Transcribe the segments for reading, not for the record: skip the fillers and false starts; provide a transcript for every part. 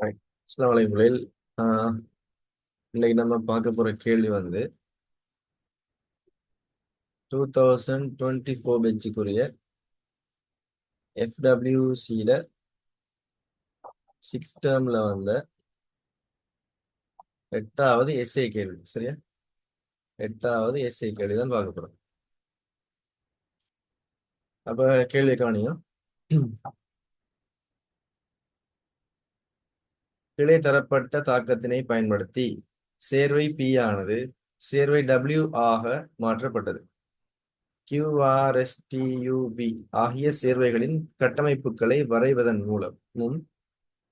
Right. அஸ்ஸலாமு அலைக்கும். ஆஹ் இன்னைக்கு நம்ம பார்க்க போற கேள்வி வந்து 2024 பெஞ்சுக்குரிய FWCல சிக்ஸ் டேர்ம்ல வந்த எட்டாவது எஸ்ஏ கேள்வி. சரியா? எட்டாவது எஸ்ஏ கேள்வி தான் பார்க்க போறோம். அப்ப கேள்வி கவனியும். கீழே தரப்பட்ட தாக்கத்தினை பயன்படுத்தி சேர்வை P ஆனது சேர்வை W ஆக மாற்றப்பட்டது. QRSTUV ஆகிய சேர்வைகளின் கட்டமைப்புகளை வரைவதன் மூலமும்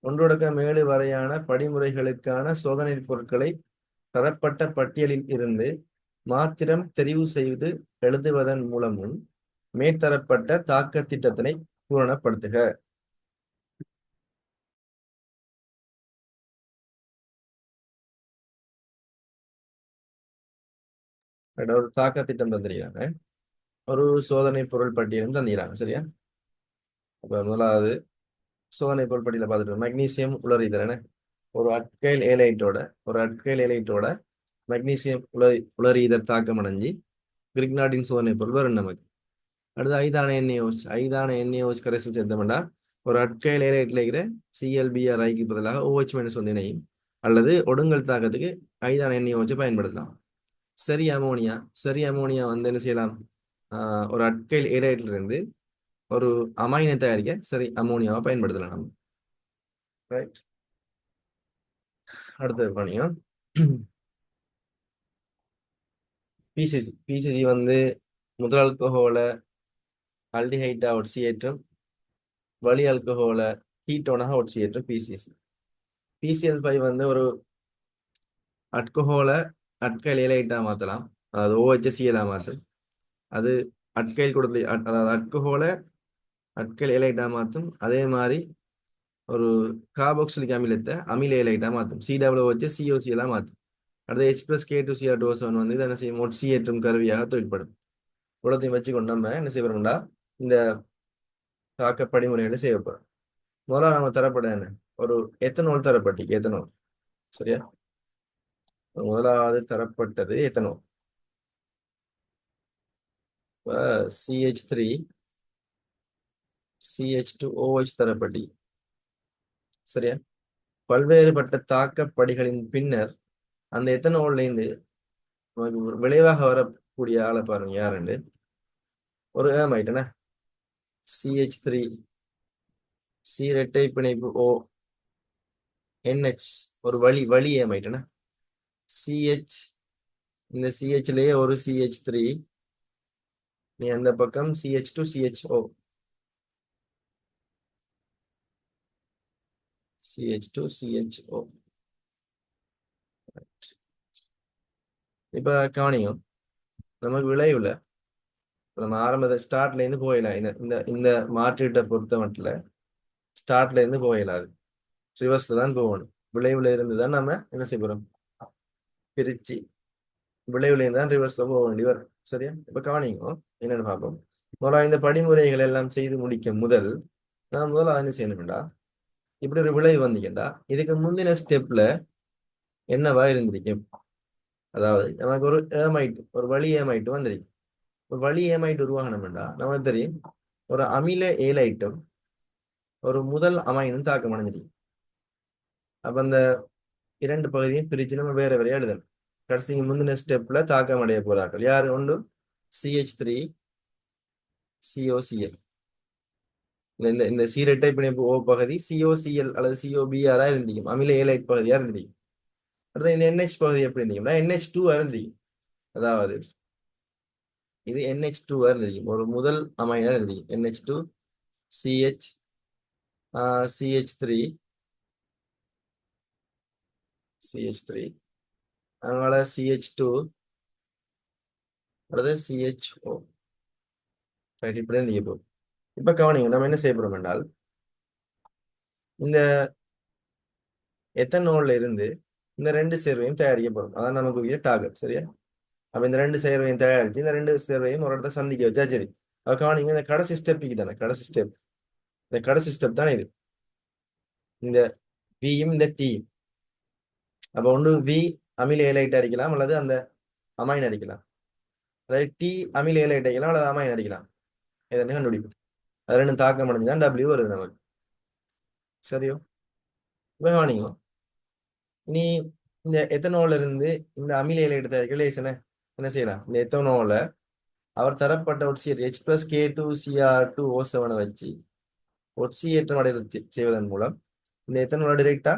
ஒன்றொடுக்கம் 7 வரையான படிமுறைகளுக்கான சோதனைப் பொருட்களை தரப்பட்ட பட்டியலில் இருந்து மாத்திரம் தெரிவு செய்து எழுதுவதன் மூலமும் மேற்தரப்பட்ட தாக்க திட்டத்தினை பூரணப்படுத்துக. ஒரு தாக்க திட்டம் தந்திருக்காங்க, ஒரு சோதனை பொருள் பட்டியலும் தந்திருக்காங்க. சரியா? அப்ப முதலாவது சோதனை பொருள் பட்டியலை பார்த்துட்டு மெக்னீசியம் உலரிதல் ஒரு அட்கைல் ஏலைட்டோட மெக்னீசியம் உலரியதர் தாக்கம் அடைஞ்சு கிரிக்னாட்டின் சோதனை பொருள் வரும் நமக்கு. அடுத்து ஐதான என்ஏஓச் கரைசல் சேர்த்தோம்னா ஒரு அட்கைல் ஏலைட்டில் இருக்கிற ClBrஐக்கு பதிலாக OH- வந்து இணையும், அல்லது ஒடுங்கல் தாக்கத்துக்கு ஐதான என்ஏஓச்சை பயன்படுத்தலாம். சரி அமோனியா வந்து என்ன செய்யலாம்? ஒரு அட்கைல் ஏலைட்டில் இருந்து ஒரு அமைனை தயாரிக்க சரி அமோனியாவை பயன்படுத்தலாம் நம்ம. ரைட். அடுத்தது பண்ணியும் பிசிசி வந்து முதல் ஆல்கஹோல அல்டிஹைட்டா ஒட்சியேற்றம், வலி ஆல்கஹோல கீட்டோனாக ஒட்சியேற்றம் பிசிசி. PCl5 வந்து ஒரு அல்கஹோல அட்கைல் ஏலைட்டா மாத்தலாம், அதாவது OHCl மாற்றும். அது அட்கைல் கொடுத்து அதாவது அட்கைல் ஏலைட்டா மாற்றும். அதே மாதிரி ஒரு கார்பாக்சிலிக் அமிலத்தை அமில ஏலைட்டா மாற்றும், COOH COCl மாற்றும். அடுத்து H+K2Cr2O7 வந்து இதை என்ன செய்யும்? ஒட்சியேற்றும் கருவியாக தொழிற்படும். இவ்வளோத்தையும் வச்சுக்கொண்டு நம்ம என்ன செய்யணும்னா இந்த தாக்க படிமுறைகளை செய்யப்படும். முதல்ல நம்ம தரப்பட என்ன? ஒரு எத்தனோல் தரப்பட்டி எத்தனோல். சரியா? முதலாவது தரப்பட்டது எத்தனோல். CH3 CH2OH தரப்பட்டி. சரியா? பல்வேறுபட்ட தாக்கப்படிகளின் பின்னர் அந்த எத்தனோல்ல இருந்து நமக்கு விளைவாக வரக்கூடிய ஆளை பாருங்க யாருண்டு. ஒரு ஏமாயிட்டன CH3 C இரட்டை பிணைப்பு ONH ஒரு வழி ஏமாயிட்டன CH. இந்த CHலயே ஒரு CH3, நீ அந்த பக்கம் CH2CHO CH2CHO. இப்ப கவனியும் நமக்கு விளைவுல நம்ம ஆரம்பத்தை ஸ்டார்ட்ல இருந்து போயிடலாம். இந்த இந்த இந்த மாற்றீட்டை பொறுத்த மட்டும் ஸ்டார்ட்ல இருந்து போயிடலாம், அது ரிவர்ஸ்ல தான் போகணும். விளைவுல இருந்து தான் நம்ம என்ன செய்ய போறோம்? பிரிச்சு விளைவுல இருந்து தான் ரிவர்ஸ்ல போக வேண்டி வரும். சரியா? இப்ப கவனிங்க என்னன்னு பார்ப்போம். முதல்ல இந்த படிமுறைகள் எல்லாம் செய்து முடிக்க முதல்ல என்ன செய்யணும்டா, இப்படி ஒரு விளைவு வந்தீங்கடா இதுக்கு முந்தின ஸ்டெப்ல என்னவா இருந்திருக்கும்? அதாவது நமக்கு ஒரு வழி ஏமாயிட்டு வந்திருக்கு. ஒரு வழி ஏமாயிட்டு உருவாகணும்டா நமக்கு தெரியும், ஒரு அமில ஏலைட்டும் ஒரு முதல் அமைனும் தாக்கம் அடைஞ்சிருக்கு. அப்ப அந்த இரண்டு பகுதியும் பிரிச்சு நம்ம வேற வேற எழுதணும். கடைசிக்கு முந்தின ஸ்டெப்ல தாக்கம் அடைய போறார்கள் யாரு? ஒன்று CH3COCl. இந்த இந்த சீரட்டை பிணைப்பு O பகுதி COCl அல்லது COBr இருந்திருக்கும், அமில ஏலைட் பகுதியா இருந்திருக்கும். அடுத்து இந்த NH பகுதி எப்படி இருந்திருக்கும்னா NH2 இருந்திருக்கும். அதாவது இது NH2 இருந்திருக்கும், ஒரு முதல் அமைனா இருந்திருக்கும். NH2 CH CH3 அதனால CH2 அல்லது CHO. ரைட். இப்படி இருந்தீங்க போகுது. இப்ப கவனிங்க நம்ம என்ன செய்ய போறோம் என்றால், இந்த எத்தனோல்ல இருந்து இந்த ரெண்டு சேர்வையும் தயாரிக்க போறோம். அதான் நமக்கு டார்கெட். சரியா? அப்ப இந்த ரெண்டு சேர்வையும் தயாரிச்சு இந்த ரெண்டு சேர்வையும் ஒரு இடத்த சந்திக்க வச்சா சரி. அப்ப கவனிங்க இந்த கடைசி ஸ்டெப் தானே, இந்த கடைசி ஸ்டெப் தான் இது. இந்த வியும் இந்த டீயும். அப்போ ஒன்று வி அமில ஏலைட் அடிக்கலாம் அல்லது அந்த அமைன் அடிக்கலாம். அதாவது டி அமில ஏலைட் அடிக்கலாம் அல்லது அமைன் அடிக்கலாம். எதனா கண்டுபிடிக்கும். அது ரெண்டும் தாக்கம் அடைஞ்சுதான் டபிள்யூ வருது நமக்கு. சரியோ? இப்போ கவனிங்க. இனி இந்த எத்தனோல இருந்து இந்த அமில ஏலைட் தயாரிக்க லேசனை என்ன செய்யலாம்? இந்த எத்தனோல அவர் தரப்பட்ட ஒட்சியேட் H+K2Cr2O7 வச்சு ஒட்சியேற்றம் அடைய செய்வதன் மூலம் இந்த எத்தனோல டிரெக்டா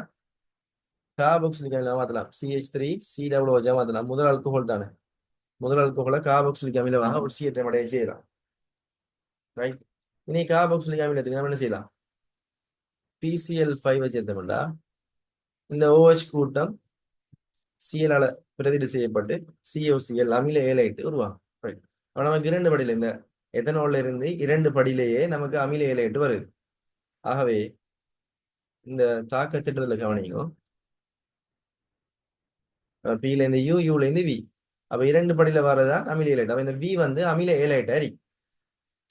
கார்பாக்சிலிக் அமிலம் மாற்றலாம். CH3COOH மாற்றலாம். முதல் ஆல்கஹால் தானே. முதல் ஆல்கஹாலை கார்பாக்சிலிக் அமிலமாக ஒட்சியேற்றம் அடைய செய்யலாம். ரைட். இனி கார்பாக்சிலிக் அமிலத்துக்கு நம்ம என்ன செய்யலாம்? PCl5 வச்சிருந்தோம்னா இந்த OH கூட்டம் Cl ஆல பிரதிடு செய்யப்பட்டு COCl அமில ஏலைட்டு உருவாகும். ரைட். அப்ப நமக்கு இரண்டு படியில இந்த எத்தனோல்ல இருந்து இரண்டு படியிலேயே நமக்கு அமில ஏலைட்டு வருது. ஆகவே இந்த தாக்க திட்டத்துல கவனிக்கும். பில இருந்து யூல இருந்து வி. அப்ப இரண்டு படியில வரதான் அமில ஏலைட். அப்ப இந்த வி வந்து அமில ஏலைட் அரி.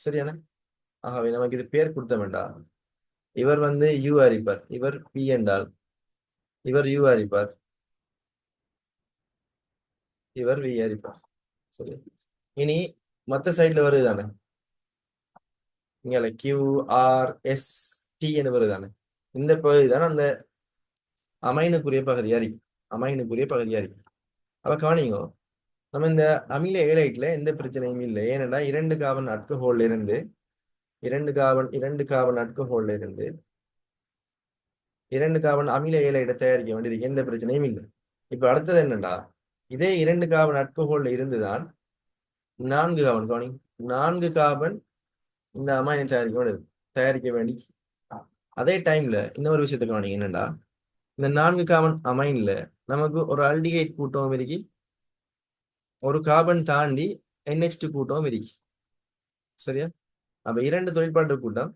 சரியான? ஆகவே நமக்கு இது பேர் கொடுத்த வேண்டாம். இவர் வந்து யூ அரிப்பார், இவர் பி என்றால் இவர் யூ அரிப்பார், இவர் வி அரிப்பார். சரி. இனி மத்த சைட்ல வருதுதானே, இங்க QRST என்று வருதானே, இந்த பகுதி தானே அந்த அமைனுக்குரிய பகுதி அறி. அமைனுக்குரிய பகுதி அறி. அப்ப கவனிங்க, நம்ம இந்த அமில ஏலைட்ல எந்த பிரச்சனையும் இல்லை. ஏனென்றா இரண்டு கார்பன் அல்கஹால்ல இருந்து இரண்டு கார்பன் அல்கஹால்ல இருந்து இரண்டு கார்பன் அமில ஏலைட்டை தயாரிக்க வேண்டியது எந்த பிரச்சனையும் இல்லை. இப்ப அடுத்தது என்னண்டா, இதே இரண்டு கார்பன் அல்கஹால்ல இருந்துதான் நான்கு கார்பன் இந்த அமைனை தயாரிக்க வேண்டி. அதே டைம்ல இன்னொரு விஷயத்த கவனிங்க என்னண்டா, இந்த நான்கு கார்பன் அமைன்ல நமக்கு ஒரு அல்டிஹைட் கூட்டம் இருக்கு, ஒரு கார்பன் தாண்டி NH2 கூட்டம் இருக்கு. சரியா? அப்ப இரண்டு தொழிற்பாட்டு கூட்டம்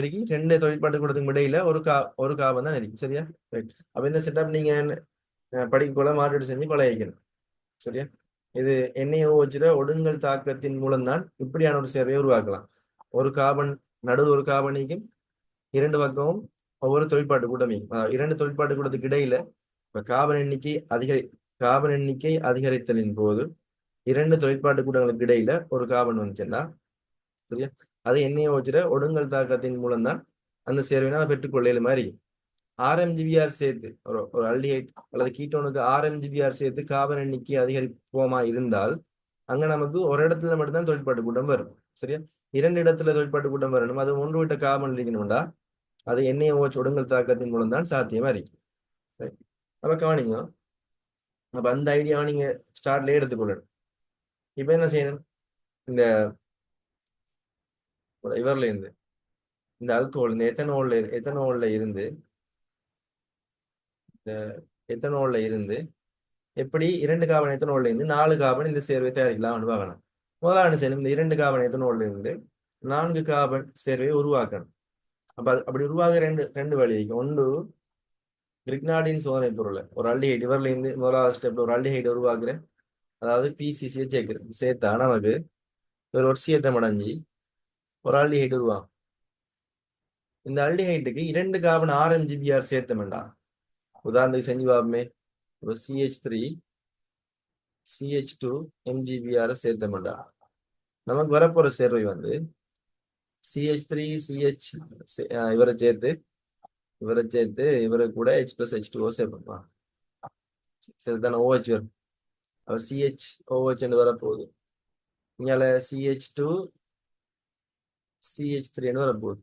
இருக்கு. ரெண்டு தொழிற்பாட்டு கூட்டத்துக்கு இடையில ஒரு கார்பன் தான் இருக்கு. சரியா? ரைட். அப்ப இந்த செட்டப் நீங்க படிக்கக்குள்ள மாற்றீடு செஞ்சு பழகிக்கணும். சரியா? இது NaOH ஒடுங்கல் தாக்கத்தின் மூலம்தான் இப்படியான ஒரு சேர்வையை உருவாக்கலாம். ஒரு கார்பன் ஒரு கார்பனிக்கும் இரண்டு பக்கமும் ஒவ்வொரு தொழிற்பாட்டு கூட்டமையும் இரண்டு தொழிற்பாட்டு கூட்டத்துக்கு இடையில இப்ப கார்பன் எண்ணிக்கை அதிகரித்தலின் போது இரண்டு தொழிற்பாட்டு கூட்டங்களுக்கு இடையில ஒரு கார்பன் வந்துச்சுன்னா, சரியா, அது NaOH ஒடுங்கல் தாக்கத்தின் மூலம்தான் அந்த சேர்வினை பெற்றுக்கொள்ள மாதிரி. RMGBr சேர்த்து ஒரு அல்டிஹைட் அல்லது கீட்டோனுக்கு RMGBr சேர்த்து கார்பன் எண்ணிக்கை அதிகரிப்போமா இருந்தால் அங்க நமக்கு ஒரு இடத்துல மட்டும்தான் தொழிற்பாட்டு கூட்டம் வரும். சரியா? இரண்டு இடத்துல தொழிற்பாட்டு கூட்டம் வரணும், அது ஒன்று விட்ட கார்பன் இருக்கணும்டா அது NaOH ஒடுங்கல் தாக்கத்தின் மூலம் தான் சாத்தியமா இருக்கு. அப்ப கவனிங்க, அப்ப அந்த ஐடியாவை நீங்க ஸ்டார்ட்லயே எடுத்துக்கொள்ளணும். இப்ப என்ன செய்யணும், இந்த இவர்ல இருந்து இந்த அல்கோஹால் இந்த இந்த எத்தனோல்ல இருந்து எப்படி இரண்டு கார்பன் எத்தனோல்ல இருந்து நாலு கார்பன் இந்த சேர்வை தயாரிக்கலாம்னு பார்க்கணும். முதலாவது செய்யணும், இந்த இரண்டு கார்பன் எத்தனோல்ல இருந்து நான்கு கார்பன் சேர்வையை உருவாக்கணும். அப்படி உருவாக ரெண்டு வழி இருக்கு. ஒன்று கிரிக்னார்டின் சோதனை பொருள், ஒரு அல்டிஹைட் இவர்ல இருந்து முதலாவது ஸ்டெப்ல ஒரு அல்டிஹைட் உருவாக்குறேன், அதாவது PCCயை சேர்க்கிறேன். சேர்த்தா நமக்கு ஒரு சீரற்றம் அடைஞ்சி ஒரு ஆல்டிஹைட் உருவாகும். இந்த ஆல்டிஹைட்டுக்கு இரண்டு கார்பன் RMGBr சேர்த்தமெண்டா, உதாரணத்துக்கு செஞ்சு பார்ப்போமே, ஒரு CH3CH2MGBr சேர்த்தமெண்டா நமக்கு வரப்போற சேர்வை வந்து CH3CH இவரை சேர்த்து இவரை கூட H+H2O சேர்ப்போம். சரிதானே? OH வரும். அப்ப CHOH வரப்போகுது. இங்கால CH2CH3 வரப்போகுது.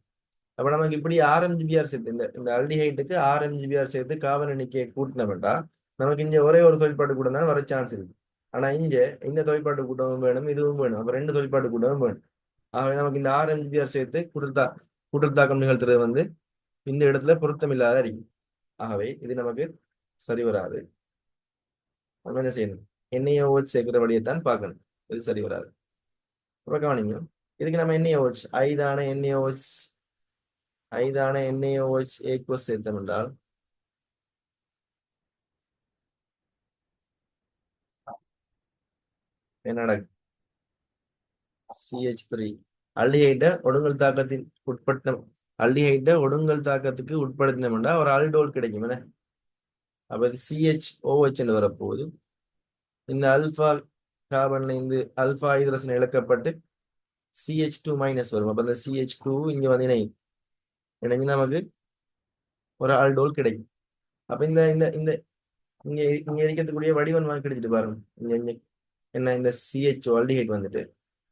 அப்ப நமக்கு இப்படி RMGBr சேர்த்து இந்த அல்டிஹைட்டுக்கு RMGBr சேர்த்து கார்பன் எண்ணிக்கையை கூட்டினோம்டா நமக்கு இங்க ஒரே ஒரு தொழிற்பாட்டு கூட்டம் தான் வர சான்ஸ் இருக்கு. ஆனா இங்க இந்த தொழிற்பாட்டு கூட்டமும் வேணும், இதுவும் வேணும். அப்ப ரெண்டு தொழிற்பாட்டு கூட்டமும் வேணும். ஆகவே நமக்கு இந்த RMGBr சேர்த்து கூட்டத்தாக்கம் நிகழ்த்துறது வந்து இந்த இடத்துல பொருத்தம் இல்லாத இருக்கு. ஆகவே இது நமக்கு சரி வராது. நம்ம என்ன செய்யணும், NaOH சேர்க்கிற வழியைத்தான் பார்க்கணும். இது சரி வராது. அப்ப கவனிங்க, இதுக்கு நம்ம NaOH ஐதான NaOH ஏக்குவஸ் சேர்த்தோம் என்றால் என்ன நடக்கும்? CH3 அல்டிஹைட ஒடுங்கல் தாக்கத்தின் உட்பட்ட அல்டிஹைட்டை ஒடுங்கல் தாக்கத்துக்கு உட்படுத்தினோம்னா ஒரு அல்டோல் கிடைக்கும் என்ன. அப்ப இது CHOH வரப்போகுது. இந்த அல்பா கார்பன்ல இருந்து அல்பா ஹைட்ரஜன் இழக்கப்பட்டு CH2- வரும். அப்ப இந்த CH2 இங்க வந்து இணைஞ்சு நமக்கு ஒரு ஆல்டோல் கிடைக்கும். அப்ப இந்த இந்த இந்த இங்க இங்க இருக்கக்கூடிய வடிவம் கிடைச்சிட்டு பாருங்க. இங்க இங்க என்ன இந்த CHO ஆல்டிஹைட் வந்துட்டு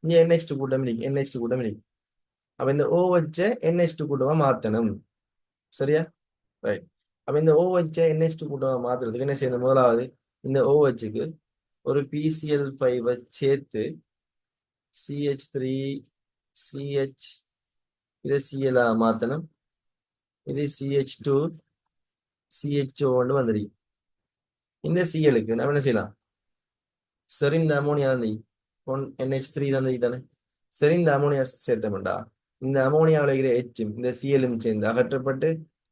இங்க NH2 கூட்டம் இருக்கு, NH2 கூட்டம் இருக்கு. அப்ப இந்த OH NH2 கூட்டமா மாத்தணும். சரியா? ரைட். அப்ப இந்த OH NH2 கூட்டமா மாத்துறதுக்கு என்ன செய்யணும்? முதலாவது இந்த OHக்கு ஒரு PCl5 சேர்த்து CH3 CH இதை Cl மாத்தணும். இது CH2 CHO வந்துருக்கு. இந்த Clக்கு நம்ம என்ன செய்யலாம்? சரி, இந்த அமோனியா தான் NH3 தானே. சரி, இந்த அமோனியா சேர்த்தோம்டா இந்த அமோனியாவில் இருக்கிற எச்சும் இந்த Clம் சேர்ந்து அகற்றப்பட்டு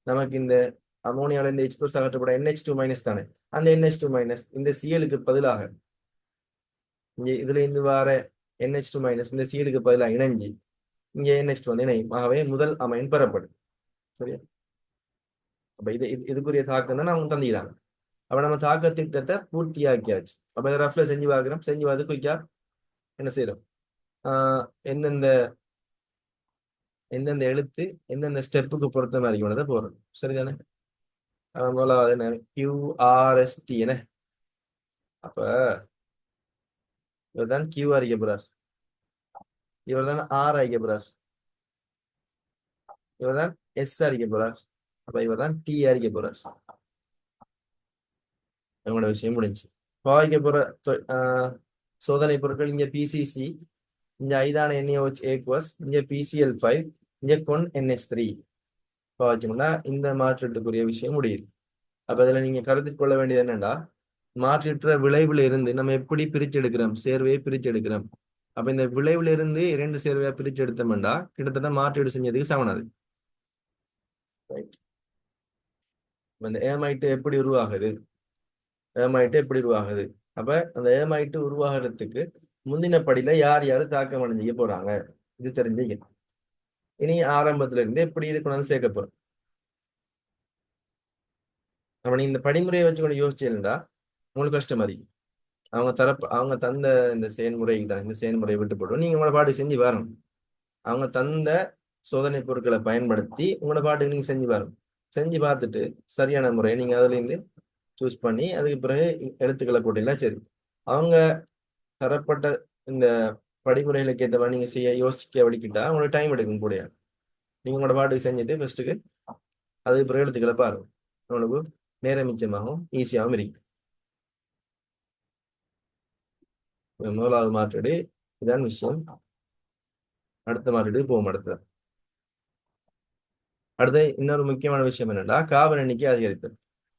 நமக்கு இந்த அமோனியாவில் இந்த H+ அகற்றப்பட NH2- தானே. அந்த NH2- இந்த Clக்கு பதிலாக இங்க இதுல இருந்து வர NH2- இந்த Clக்கு பதிலாக இணைஞ்சு இங்க NH2 இணையும். ஆகவே முதல் அமைன் பெறப்படும். சரியா? அப்ப இதுக்குரிய தாக்கம் தான் அவங்க தந்திக்கிறாங்க. அப்ப நம்ம தாக்க திட்டத்தை பூர்த்தியாக்கியாச்சு. அப்ப இதை ரஃப்ல செஞ்சு பார்க்கிறோம். செஞ்சு பார்த்து குயிக்கா என்ன செய்யறோம்? எந்தெந்த எந்தெந்த எழுத்து எந்தெந்த ஸ்டெப்புக்கு பொறுத்த மாதிரி கொண்டதை போறோம். சரிதானே? முதலாவது என்ன? QRST என்ன. அப்ப இவர் தான் Q அறிக்க போறார், இவர் தான் R அறிக்க போறார், இவர் தான் S அறிக்க போறார், அப்ப இவர் தான் T அறிக்க போறார். நம்மளோட விஷயம் முடிஞ்சு. பாவிக்க போற சோதனை பொருட்கள் இங்க PCC, இங்க ஐதான NaOH aqueous, இங்க PCl5, இங்க கொன் NH3 பாவச்சோம்னா இந்த மாற்றத்துக்குரிய விஷயம் முடியுது. அப்ப அதுல நீங்க கருத்தில் கொள்ள வேண்டியது என்னன்னா, மாற்றிற்ற விளைவுல இருந்து நம்ம எப்படி பிரிச்சு எடுக்கிறோம்? சேர்வையை பிரிச்சு எடுக்கிறோம். அப்ப இந்த விளைவுல இருந்து 2 சேர்வையா பிரிச்சு எடுத்தோம்னா கிட்டத்தட்ட மாற்றீடு செஞ்சதுக்கு சமனாது. இந்த ஏமைட்டு எப்படி உருவாகுது? ஏமைட்டு எப்படி உருவாகுது? அப்ப அந்த ஏமைட்டு உருவாகிறதுக்கு முந்தின படியில யார் யாரு தாக்கம் அடைஞ்சிக்க போறாங்க இது தெரிஞ்சுக்க. இனி ஆரம்பத்துல இருந்து எப்படி இது கொண்டு வந்து சேர்க்க போறோம். அப்ப நீ இந்த படிமுறையை வச்சு கொண்டு யோசிச்சேன்டா உங்களுக்கு கஷ்டம் அதிகம். அவங்க தந்த இந்த செயல்முறைக்கு தான், இந்த செயல்முறையை விட்டு போட்டு நீங்க உங்களோட பாட்டு செஞ்சு வரணும். அவங்க தந்த சோதனை பொருட்களை பயன்படுத்தி உங்களோட பாட்டுக்கு நீங்க செஞ்சு வரணும். செஞ்சு பார்த்துட்டு சரியான முறையை நீங்க அதுல இருந்து சூஸ் பண்ணி அதுக்கு பிறகு எழுத்துக்களை போட்டீங்கன்னா சரி. அவங்க தரப்பட்ட இந்த படிமுறைகளுக்கு ஏற்றவா நீங்க செய்ய யோசிக்க வலிக்கிட்டா உங்களுக்கு டைம் எடுக்கும் கூட. நீங்க உங்களோட பாட்டுக்கு செஞ்சுட்டு ஃபர்ஸ்ட்டுக்கு அதுக்கு பிறகு எழுத்துக்களை பாருங்க. உங்களுக்கு நேரம் மிச்சமாகவும் ஈஸியாகவும் இருக்கு. முதலாவது மாற்றீடு இதான் விஷயம். அடுத்த மாற்றீடு போகும். அடுத்து இன்னொரு முக்கியமான விஷயம் என்னன்னா கார்பன் எண்ணிக்கை அதிகரித்தல்.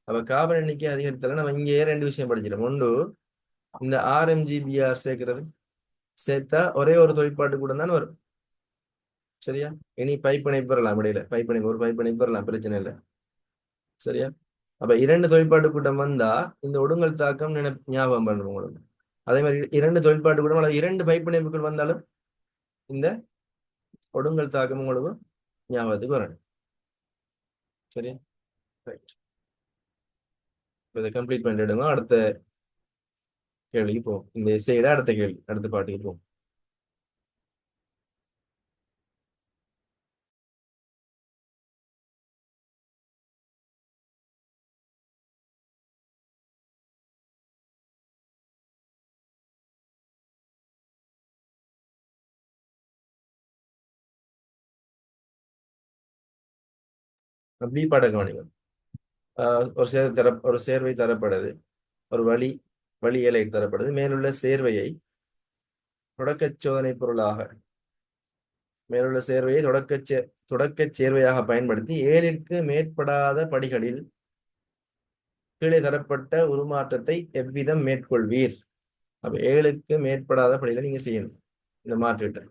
அப்ப கார்பன் எண்ணிக்கை அதிகரித்தல நம்ம இங்கே 2 விஷயம் படிச்சிடும். ஒன்று, இந்த RMGBr சேர்க்கிறது சேர்த்தா ஒரே ஒரு தொழிற்பாட்டு கூட தானே வரும். சரியா? இனி பைப்பிணைப்பு வரலாம், இடையில ஒரு பைப்பிணைப்பு வரலாம், பிரச்சனை இல்லை. சரியா? அப்ப 2 தொழிற்பாட்டு கூட்டம் வந்தா இந்த ஒடுங்கல் தாக்கம் ஞாபகம் பண்ணணும் உங்களுக்கு. அதே மாதிரி 2 தொழிற்பாட்டு கூட்டம் அல்லது 2 பைப்பிணைப்புகள் வந்தாலும் இந்த ஒடுங்கல் தாக்கம் உங்களுக்கு ஞாபகத்துக்கு வரணும். சரியா? ரைட். இதை கம்ப்ளீட் பண்ணிடுங்க. அடுத்த கேள்விக்கு போவோம். இந்த இசையில அடுத்த கேள்வி, அடுத்த பாட்டுக்கு போவோம். பி பாட கவனிக்கும். ஒரு சேர்வை தரப்படுது, ஒரு வழி இலை தரப்படுது. மேலுள்ள சேர்வையை தொடக்க சோதனை பொருளாக மேலுள்ள சேர்வையை தொடக்க சேர்வையாக பயன்படுத்தி 7ற்கு மேற்படாத படிகளில் கீழே தரப்பட்ட உருமாற்றத்தை எவ்விதம் மேற்கொள்வீர்? அப்ப 7க்கு மேற்படாத படிகளை நீங்க செய்யணும் இந்த மாற்றீட்டை.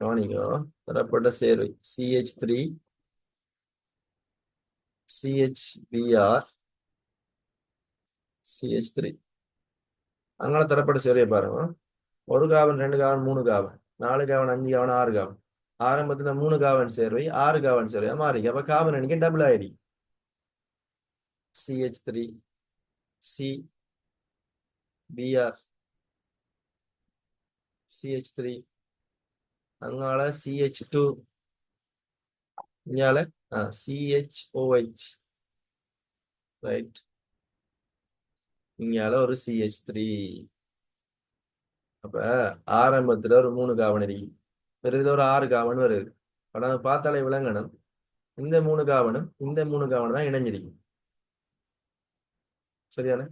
கவனிக்கோ, தரப்பட்ட சேர்வை CH3 CHBr CH3 அதனால தரப்பட்ட சேர்வையை பாருங்க. 1 காவன் 2 காவன் 3 காவன் 4 காவன் 5 காவன் 6 காவன் ஆரம்பத்துல 3 கார்பன் சேர்வை 6 கார்பன் சேர்வையா மாறி அப்ப கார்பன் எண்ணிக்கை டபுள் ஆயிடுச்சு. CH3 C Br CH3 அங்கால CH2 இங்கால CHOH ரைட் இங்கால ஒரு CH3. அப்ப ஆரம்பத்துல ஒரு 3 கார்பன் இருக்கு, இதுல ஒரு 6 கார்பன் வருது. ஆனா பார்த்தாலே விளங்கணும் இந்த 3 கார்பனும் இந்த 3 கார்பன் தான் இணைஞ்சிருக்கு. சரிதானே?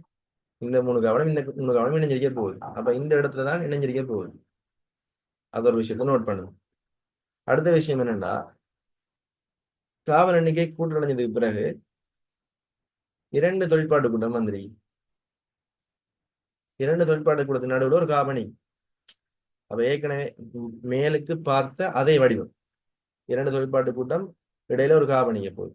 இந்த 3 கார்பனும் இந்த 3 கார்பனும் இணைஞ்சிருக்க போகுது. அப்ப இந்த இடத்துல தான் இணைஞ்சிருக்க போகுது. அது ஒரு விஷயத்தை நோட் பண்ணுங்க. அடுத்த விஷயம் என்னன்னா, கார்பன் எண்ணிக்கை கூட்டல் அடைஞ்சதுக்கு பிறகு 2 தொழிற்பாட்டு கூட்டம் வந்துருக்கு. 2 தொழிற்பாட்டு கூட்டத்தின் நடுவில் ஒரு கார்பனி. அப்ப ஏற்கனவே மேலுக்கு பார்த்த அதே வடிவம், 2 தொழிற்பாட்டு கூட்டம் இடையில ஒரு கார்பனிக்க போகுது.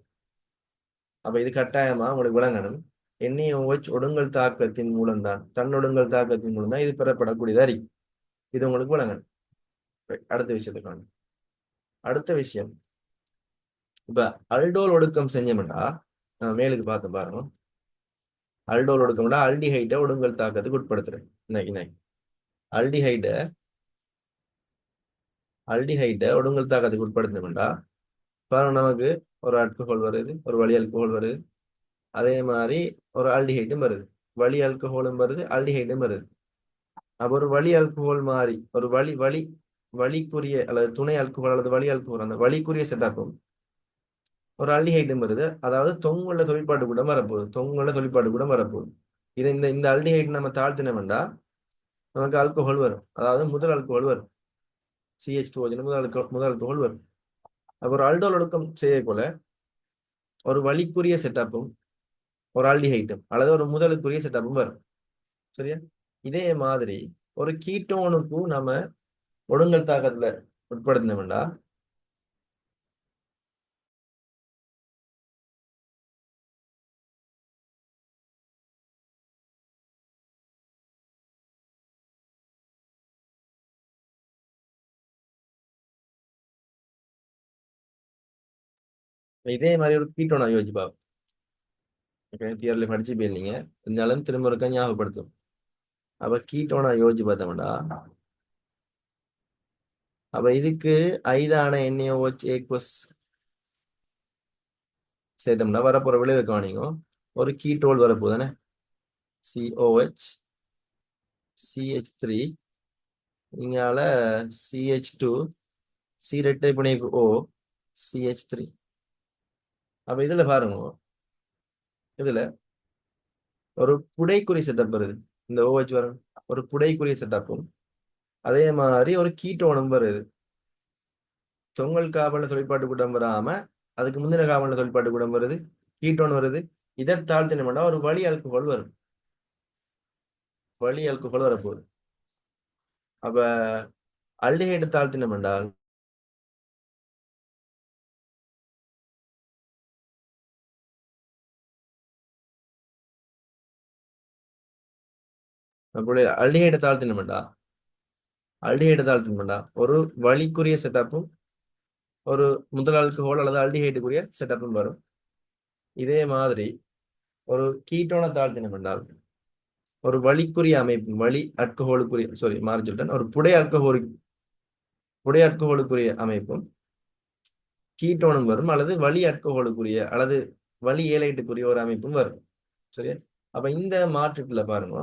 அப்ப இது கட்டாயமா உங்களுக்கு விளங்கணும். NaOH ஒடுங்கல் தாக்கத்தின் மூலம்தான், தன்னொடுங்கல் தாக்கத்தின் மூலம் தான் இது பெறப்படக்கூடியதா இருக்கு. இது உங்களுக்கு விளங்கணும். அடுத்த விஷயத்துக்கான அடுத்த விஷயம், இப்ப அல்டோல் ஒடுக்கம் செஞ்சோம்டா, மேலுக்கு பார்த்து பாருங்க. அல்டோல் ஒடுக்கம்டா அல்டிஹைட்டை ஒடுங்கல் தாக்கத்துக்கு உட்படுத்துறேன். அல்டிஹைட்டை ஒடுங்கல் தாக்கத்துக்கு உட்படுத்தணும்டா பாருங்க, நமக்கு ஒரு ஆல்கஹால் வருது, ஒரு வழி ஆல்கஹால் வருது, அதே மாதிரி ஒரு ஆல்டிஹைடும் வருது, வழி ஆல்கஹாலும் வருது, ஆல்டிஹைடும் வருது. அப்ப ஒரு வழி ஆல்கஹால் மாதிரி ஒரு வழிக்குரிய அல்லது துணை ஆல்கஹால் அல்லது வழி ஆல்கஹால், அந்த வழிக்குரிய செட்டப்பும் ஒரு ஆல்டிஹைடும் வருது. அதாவது தொங்குள்ள தொழிற்பாட்டு கூட வரப்போகுது, தொங்குள்ள தொழிற்பாட்டு கூட வரப்போகுது. இதை இந்த இந்த ஆல்டிஹைட் நம்ம தாழ்த்தினோம்டா நமக்கு ஆல்கஹால் வரும், அதாவது முதல் ஆல்கஹால் வரும், CH2 முதல் ஆல்கஹால் வரும். அப்ப ஒரு அல்டோல் ஒடுக்கம் செய்யக்குள்ள ஒரு வழிக்குரிய செட்டப்பும் ஒரு ஆல்டிஹைட்டும் அல்லது ஒரு முதலுக்குரிய செட்டப்பும் வரும். சரியா? இதே மாதிரி ஒரு கீட்டோனுக்கும் நம்ம ஒடுங்கல் தாக்கத்துல உட்படுத்தினோம்டா இதே மாதிரி ஒரு கீட்டோனா யோசிச்சு பார்ப்போம். தியரில் படிச்சு போயிருந்தீங்க, இருந்தாலும் திரும்ப இருக்க ஞாபகப்படுத்தும். அப்ப கீட்டோனா யோசிச்சு பார்த்தோம்டா, அப்ப இதுக்கு ஐதான NaOH ஏக்வஸ் சேர்த்தோம்னா வரப்போற விளைவு காணிங்க, ஒரு கீட்டோல் வரப்போதானே, COH CH3 இங்கால CH2 C இரட்டை பிணைப்பு O CH3. அப்ப இதுல பாருங்க, இதுல ஒரு புடைக்குறி செட்டப் வருது, இந்த OH வரும் ஒரு புடைக்குரிய செட்டப்பும், அதே மாதிரி ஒரு கீட்டோனும் வருது. தொங்கல் காபல தொழிற்பாட்டு கூட்டம் வராம அதுக்கு முந்தின காபல தொழிற்பாட்டு கூட்டம் வருது, கீட்டோன் வருது. இதை தாழ்த்தினோம்னா ஒரு வழி ஆல்கஹால் வரும், வழி ஆல்கஹால் வரப்போகுது. அப்ப அல்டிஹைடு தாழ்த்தினம் என்றால் அல்டிஹைடு தாழ்த்தினோம்டா ஒரு வழிக்குரிய செட்டப்பும் ஒரு முதல் ஆல்கஹால் அல்லது அல்டிஹைடுக்குரிய செட்டப்பும் வரும். இதே மாதிரி ஒரு கீட்டோனை தாழ்த்தினம் என்றால் ஒரு வழிக்குரிய அமைப்பு, வழி ஆல்கஹாலுக்குரிய மாறி சொல்லிட்டேன், ஒரு புடை ஆல்கஹாலுக்குரிய அமைப்பும் கீட்டோனும் வரும், அல்லது வழி ஆல்கஹாலுக்குரிய அல்லது வழி ஏலைட்டுக்குரிய ஒரு அமைப்பும் வரும். சரியா? அப்ப இந்த மாற்றுக்குள்ள பாருங்க,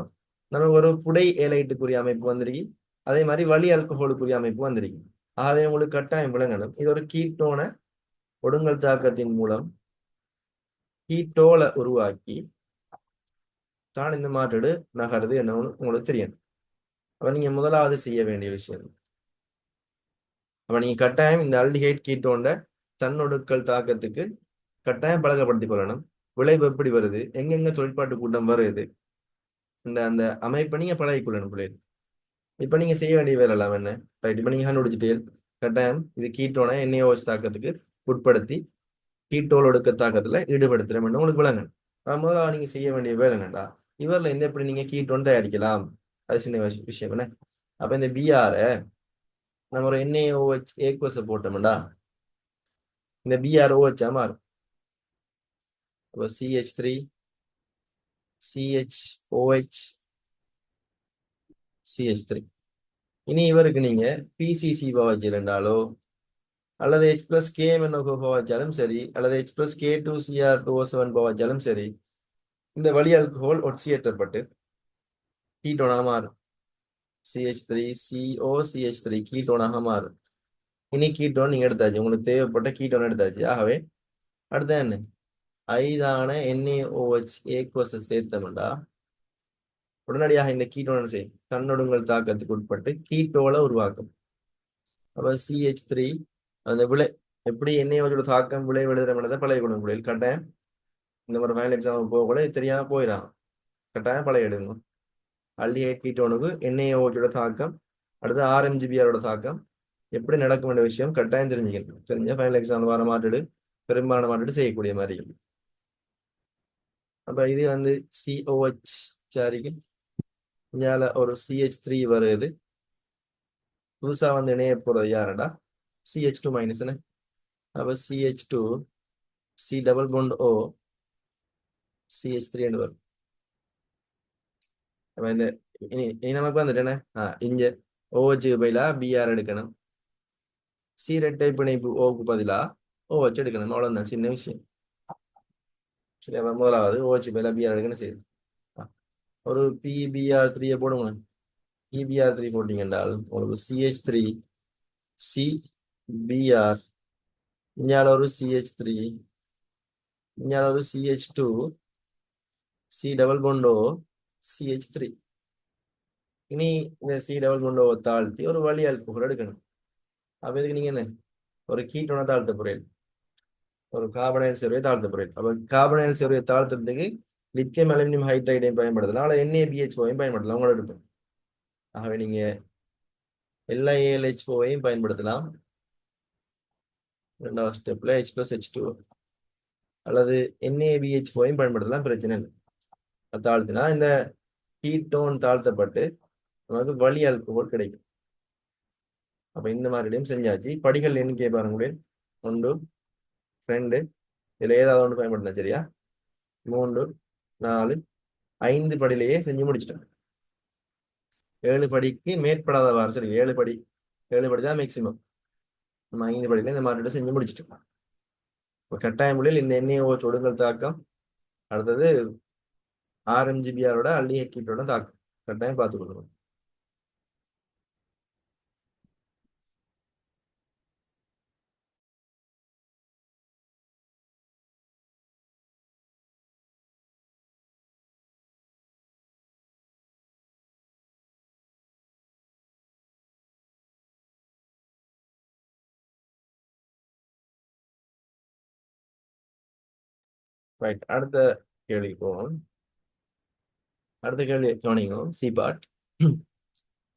நமக்கு ஒரு புடை ஏலைட்டுக்குரிய அமைப்பு வந்திருக்கு, அதே மாதிரி வழி ஆல்கஹாலுக்குரிய அமைப்பு வந்திருக்கு. ஆகவே உங்களுக்கு கட்டாயம் விளங்கணும், இது ஒரு கீட்டோன ஒடுங்கல் தாக்கத்தின் மூலம் கீட்டோலை உருவாக்கி தான் இந்த மாற்றீடு நகருது என்ன உங்களுக்கு தெரியணும். அப்ப நீங்க முதலாவது செய்ய வேண்டிய விஷயம், அப்ப நீங்க கட்டாயம் இந்த அல்டிஹைட் கீட்டோண்ட தன்னொடுக்கல் தாக்கத்துக்கு கட்டாயம் பழக்கப்படுத்திக் கொள்ளணும். விளைவு எப்படி வருது, எங்கெங்க தொழிற்பாட்டு கூட்டம் வருது, அந்த அமைப்பை நீங்க பழகிக்கொள்ளணும் பிள்ளைகள். இப்ப நீங்க செய்ய வேண்டிய வேலை எல்லாம் என்ன, ரைட்? இப்ப நீங்க கண்டுபிடிச்சிட்டே கட்டாயம் இது கீட்டோனை NaOH தாக்கத்துக்கு உட்படுத்தி கீட்டோல் ஒடுக்க தாக்கத்துல ஈடுபடுத்துறோம் உங்களுக்கு விளங்கணும். முதல்ல நீங்க செய்ய வேண்டிய வேலை என்னடா, இவர்ல எப்படி நீங்க கீட்டோன் தயாரிக்கலாம், அது சின்ன விஷயம் என்ன. அப்ப இந்த Br நம்ம ஒரு NaOH ஏக்வஸை போட்டோம்டா இந்த BrOH மாறும். அப்போ CH3 CHOH CH3. இனி இவருக்கு நீங்க PCC பாவச்சிருந்தாலோ அல்லது H+KMnO4 பாவச்சாலும் சரி அல்லது H+K2Cr2O7 பாவச்சாலும் சரி இந்த வழி ஆல்கஹால் ஒட்சியேற்றப்பட்டு கீட்டோனாக மாறும். CH3COCH3 கீட்டோனாக மாறும். இனி கீட்டோன் நீங்க எடுத்தாச்சு, உங்களுக்கு தேவைப்பட்ட கீட்டோன் எடுத்தாச்சு. ஆகவே அடுத்த என்ன ஐதான NaOH ஏக்வஸை சேர்த்தோம்டா உடனடியாக இந்த கீட்டோன் செய்யும் தன்னொடுங்கல் தாக்கத்துக்கு உட்பட்டு கீட்டோலை உருவாக்கும். அப்ப CH3 அந்த விளை எப்படி NaOH தாக்கம் விளை எழுதுறத பழைய குணம் விளையில் கட்டாயம் இந்த மாதிரி ஃபைனல் எக்ஸாம் போக கூட தெரியாம போயிடான். கட்டாயம் பழைய எடுங்க. அல்டிஹைட் கீட்டோனுக்கு NaOH தாக்கம் அடுத்து RMGBr தாக்கம் எப்படி நடக்க வேண்டிய விஷயம் கட்டாயம் தெரிஞ்சுக்கணும். தெரிஞ்ச ஃபைனல் எக்ஸாம் வர மாட்டுடு பெரும்பாலான மாட்டுடு செய்யக்கூடிய மாதிரி. அப்ப இது வந்து COH சாரிக்கு இங்கால ஒரு CH3 வருது. புதுசா வந்து இணைய போறது யாருடா CH2 மைனஸ். அப்ப CH2 C double bond O CH3 வரும். அப்ப இந்த இனி நமக்கு வந்துட்டு என்ன இங்க OH பதிலா Br எடுக்கணும். C ரெட்டை பிணைப்பு ஓக்கு பதிலா OH எடுக்கணும். அவ்வளவுதான், சின்ன விஷயம். சரி, அப்ப முதலாவது OH பதிலா Br எடுக்கணும். சரி, ஒரு PBr3 போடுங்க. PBr3 போட்டீங்க என்றால் உங்களுக்கு CH3 CBr இங்கால ஒரு CH3 இங்கால ஒரு CH2 C double bond O CH3. இனி இந்த C டபுள் பாண்ட் O தாழ்த்தி ஒரு வழி ஆல்கஹால் எடுக்கணும். அப்ப இதுக்கு நீங்க என்ன ஒரு கீட்டோனை தாழ்த்த போறீங்க, ஒரு கார்பனைல் சேர்வையை தாழ்த்த போறீங்க. அப்ப கார்பனைல் சேர்வையை தாழ்த்துறதுக்கு லித்தியம் அலுமினியம் ஹைட்ரைடையும் பயன்படுத்தலாம் அல்லது NaBH4ஐயும் பயன்படுத்தலாம் உங்களோட விருப்பம். ஆகவே நீங்க LiAlH4ஐயும் பயன்படுத்தலாம். ரெண்டாவது ஸ்டெப்ல H+H2 அல்லது NaBH4ஐயும் பயன்படுத்தலாம், பிரச்சனை இல்லை. தாழ்த்தினா இந்த கீட்டோன் தாழ்த்தப்பட்டு நமக்கு வழி ஆல்கஹால் கிடைக்கும். அப்ப இந்த மாதிரியும் செஞ்சாச்சு. படிகள் எண்ணிக்கை பாருங்க, 1 2 இதுல ஏதாவது ஒன்று பயன்படுத்தினா சரியா, 3 4 5 படியிலேயே செஞ்சு முடிச்சிட்டேன். 7 படிக்கு மேற்படாதவாறு, சரி 7 படி தான் மேக்சிமம். நம்ம 5 படியில இந்த மாதிரி செஞ்சு முடிச்சிட்டோம். இப்போ கட்டாய முறையில் இந்த NaOH ஒடுங்கல் தாக்கம் அடுத்தது RMGBரோட அல்டிஹைட் கீட்டோட தாக்கம் கட்டாயம் பார்த்து கொடுக்கணும். ரைட், அடுத்த கேள்விக்கு போவோம். அடுத்த கேள்வி கவனிங்க. சிபாட்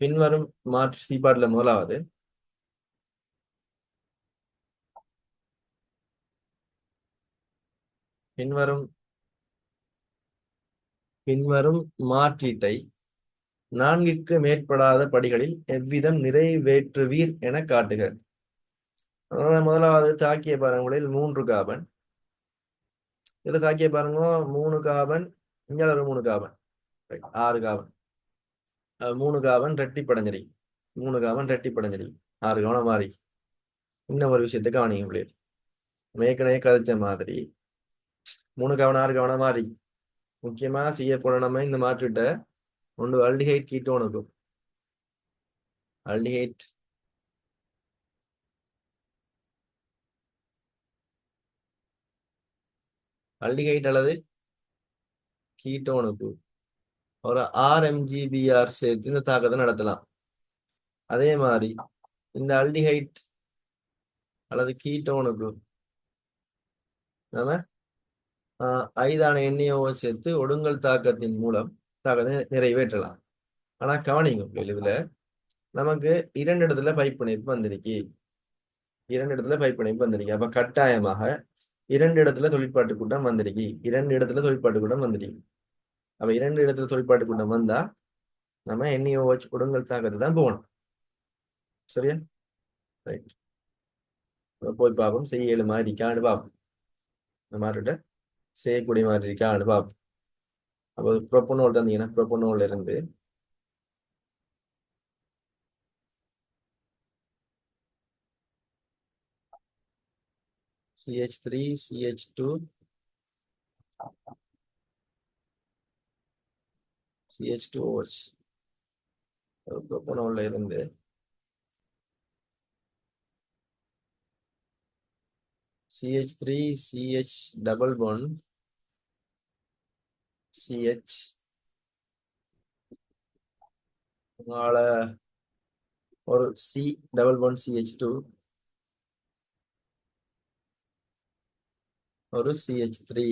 பின்வரும் மாற்று சிபாட்ல முதலாவது பின்வரும் மாற்றீட்டை 4ற்கு மேற்படாத படிகளில் எவ்விதம் நிறைவேற்றுவீர் என காட்டுக. முதலாவது தாக்கிய பாருங்களில் 3 கார்பன், இதுல தாக்கிய பாருங்க 3 கார்பன், இங்க ஒரு 3 கார்பன், 6 கார்பன். 3 கார்பன் ரெட்டிப்படைஞ்சிரி, 3 கார்பன் ரெட்டிப்படைஞ்சிரி, 6 கவனம் மாறி. இன்னும் ஒரு விஷயத்தை கவனிங்க பிள்ளைகள், ஏற்கனவே கதைச்ச மாதிரி 3 கார்பன் 6 கவனம் மாறி முக்கியமா செய்யப்பட நம்ம இந்த மாற்றிட்ட ஒன்று அல்டிஹைட் கீட்டோனுக்கும் அல்டிஹைட் அல்லது கீட்டோனுக்கு ஒரு RMGBr சேர்த்து இந்த தாக்கத்தை நடத்தலாம். அதே மாதிரி இந்த அல்டிஹைட் அல்லது கீட்டோனுக்கு நம்ம 5ஆன NaOH சேர்த்து ஒடுங்கல் தாக்கத்தின் மூலம் தாக்கத்தை நிறைவேற்றலாம். ஆனா கவனிங்க இதுல நமக்கு 2 இடத்துல பைப் பிணைப்பு வந்திருக்கு, 2 இடத்துல பைப் பிணைப்பு வந்திருக்கு. அப்ப கட்டாயமாக 2 இடத்துல தொழிற்பாட்டு கூட்டம் வந்திருக்கு, 2 இடத்துல தொழிற்பாட்டு கூட்டம் வந்திருக்கு. அப்ப 2 இடத்துல தொழிற்பாட்டு கூட்டம் வந்தா நம்ம NaOH ஒடுங்கல் தாக்கத்தை தான் போகணும், சரியா? ரைட். போய் பார்ப்போம், செய்யல மாதிரி இருக்கான்னு பார்ப்போம். இந்த மாதிரி செய்யக்கூடிய மாதிரி இருக்கான்னு பார்ப்போம். அப்போ ப்ரொப்பனோல் தந்தீங்கன்னா ப்ரொப்பனோல் இருந்து CH3 CH2 CH2OH. ப்ரொப்பனோல்ல இருந்து CH3 CH double bond CH உங்களால ஒரு C டபுள் பாண்ட் CH2 ஒரு CH3.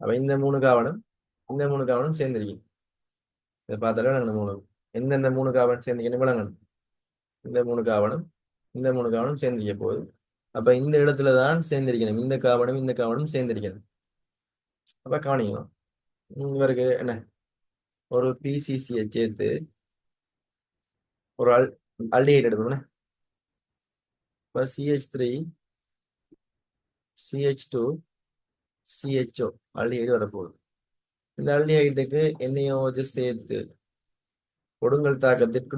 அப்ப இந்த மூணு காவணும் இந்த மூணு காவணும் சேர்ந்திருக்கீங்க. இதை பார்த்தாலே நாங்கள் மூணு எந்தெந்த மூணு காவணும் சேர்ந்திருக்கீங்கன்னு விளங்கணும். இந்த மூணு காவணும் இந்த மூணு காவணும் சேர்ந்திருக்க போகுது. அப்ப இந்த இடத்துல தான் சேர்ந்திருக்கணும், இந்த காவணும் இந்த காவணும் சேர்ந்திருக்கணும். அப்ப கவனிக்கணும், இவருக்கு என்ன ஒரு பிசிசியை சேர்த்து ஒரு அல்டிஹைட் எடுக்கணும். இப்போ CH3 CH2 CHO அல்டிஹைடு வரப்போகுது. இந்த அல்டிஹைடுக்கு NaOH சேர்த்து கொடுங்கல் தாக்கத்திற்கு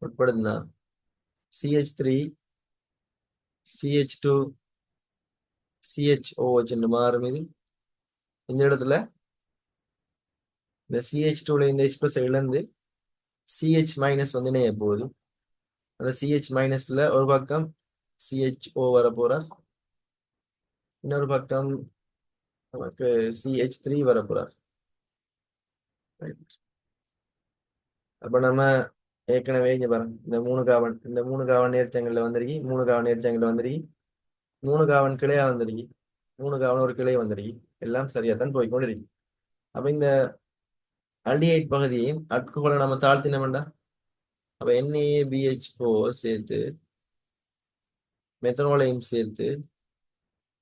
உட்படுத்தினா CH3 CH2 CHOH என்று மாறும். இது இந்த இடத்துல இந்த CH2ல இந்த எக்ஸ்பிரஸ் இழந்து CH மைனஸ் வந்து இணைய போகுது. அந்த CH மைனஸ்ல ஒரு பக்கம் CHO வர போறார், இன்னொரு பக்கம் நமக்கு CH3 வர போறார். அப்ப நம்ம ஏற்கனவே இங்க பாருங்க, இந்த மூணு காவன் நேர்ச்சங்கள்ல வந்திருக்கு, மூணு காவன் நேர்ச்சங்கள்ல வந்திருக்கு, மூணு காவன் கிளையா வந்திருக்கு, மூணு காவன் ஒரு கிளை வந்திருக்கு. எல்லாம் சரியாத்தான் போய்கொண்டிருக்கு. அப்ப இந்த அல்டிஹைட் பகுதியையும் அட்குகளை நம்ம தாழ்த்தின வேண்டாம். அப்ப NaBH4 சேர்த்து மெத்தனோலையும் சேர்த்து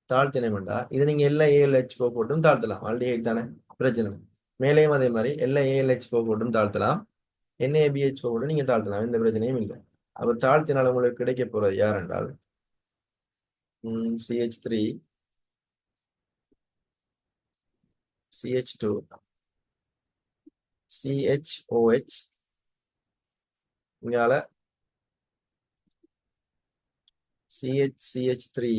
தாழ்த்தின வேண்டாம். இது நீங்க எல்லா ALH4 போட்டும் தாழ்த்தலாம், அல்டிஹைட் தானே, பிரச்சனை. மேலேயும் அதே மாதிரி எல்லா ALH4 போட்டும் தாழ்த்தலாம், NaBH4 கூட நீங்க தாழ்த்தலாம், எந்த பிரச்சனையும் இல்லை. அப்ப தாழ்த்தினால் உங்களுக்கு கிடைக்க போறது யார் என்றால் CH3 CH2 CHOH இங்கால CH3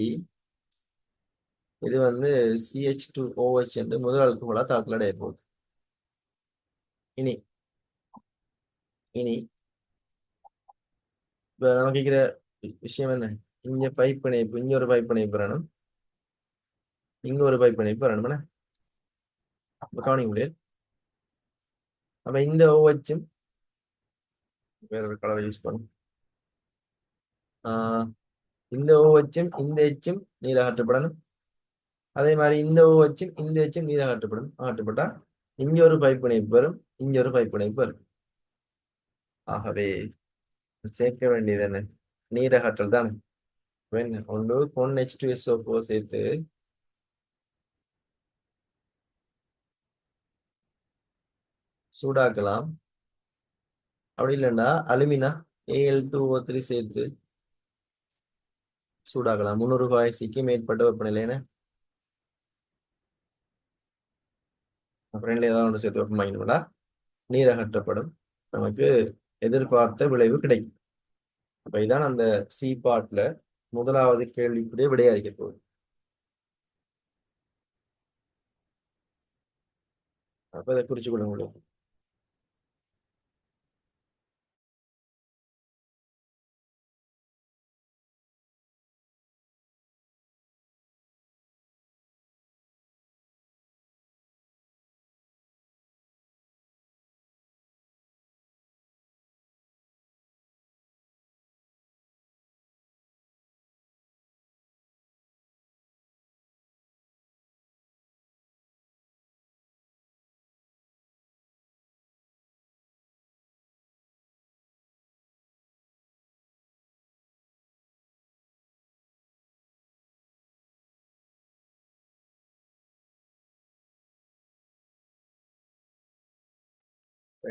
இது வந்து CH2OH என்று முதல் அல்கோஹோலா தாழ்த்தல் அடைய போகுது. இனி இனி இப்ப நமக்கு இருக்கிற விஷயம் என்ன, இங்க பைப் இணைப்பு, இங்க ஒரு பைப் இணைப்பு வரணும், இங்க ஒரு பைப் இணைப்பு வரணும். கவனிக்க முடியாது. அப்ப இந்த OH வேற ஒரு கலர் யூஸ் பண்ணும். இந்த OH இந்த H நீர் அகற்றப்படணும். அதே மாதிரி இந்த OH இந்த H நீர் அகற்றப்பட்டா இங்க ஒரு பைப் இணைப்பு வரும், இங்க ஒரு பைப் இணைப்பு வரும். ஆகவே சேர்க்க வேண்டியது என்ன, நீர் அகற்றல் தானே. ஒன்று H2SO4 சேர்த்து சூடாக்கலாம். அப்படி இல்லைன்னா அலுமினா Al2O3 சேர்த்து சூடாக்கலாம் 300°C மேற்பட்ட வெப்பநிலைன்னு. அப்புறம் ஏதாவது ஒன்று சேர்த்து வெப்பமாக்கினா நீர் அகற்றப்படும், நமக்கு எதிர்பார்த்த விளைவு கிடைக்கும். அப்ப இதான் அந்த சி பார்ட்ல முதலாவது கேள்விக்குரிய விடையா இருக்க போகுது. அப்ப இதை குறிச்சு கொள்ள முடியும்.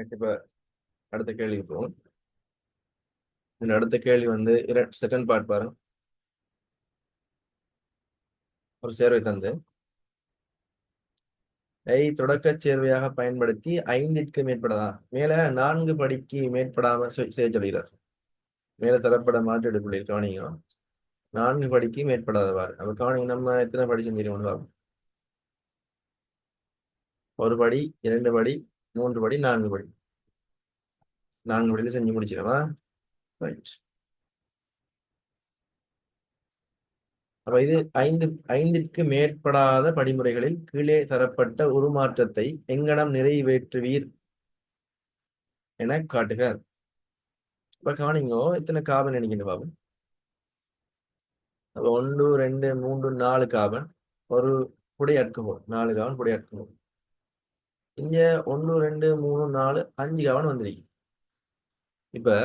இப்ப அடுத்த கேள்விக்கு போவோம். இந்த அடுத்த கேள்வி வந்து செகண்ட் பார்ட் பாருங்க. ஒரு சேர்வை தந்து தொடக்கச் சேர்வையாக பயன்படுத்தி 5ற்கு மேற்படலாம் மேல 4 படிக்கு மேற்படாம செய்ய சொல்கிறார். மேல தரப்பட மாற்றெடுப்புள்ள கவனிங்க. 4 படிக்கு மேற்படாதவாறு. அப்ப கவனிங்க, நம்ம எத்தனை படி செஞ்சிருக்கோம்னு பார்ப்போம். 1 படி, 2 படி, 3 படி, 4 படி. 4 படியில செஞ்சு முடிச்சிடவா? ரைட். அப்ப இது 5ற்கு மேற்படாத படிமுறைகளில் கீழே தரப்பட்ட உருமாற்றத்தை எங்கனம் நிறைவேற்றுவீர் என காட்டுக. இப்ப கவனிங்கோ, எத்தனை காபன் நினைக்கிட்டு பாப்போம். அப்ப 1 2 3 4 காபன் ஒரு புடை அட்குவோம். 4 காபன் புடை அட்குவோம். இங்க 1 2 3 4 5 காபன் வந்துருக்கு. இப்ப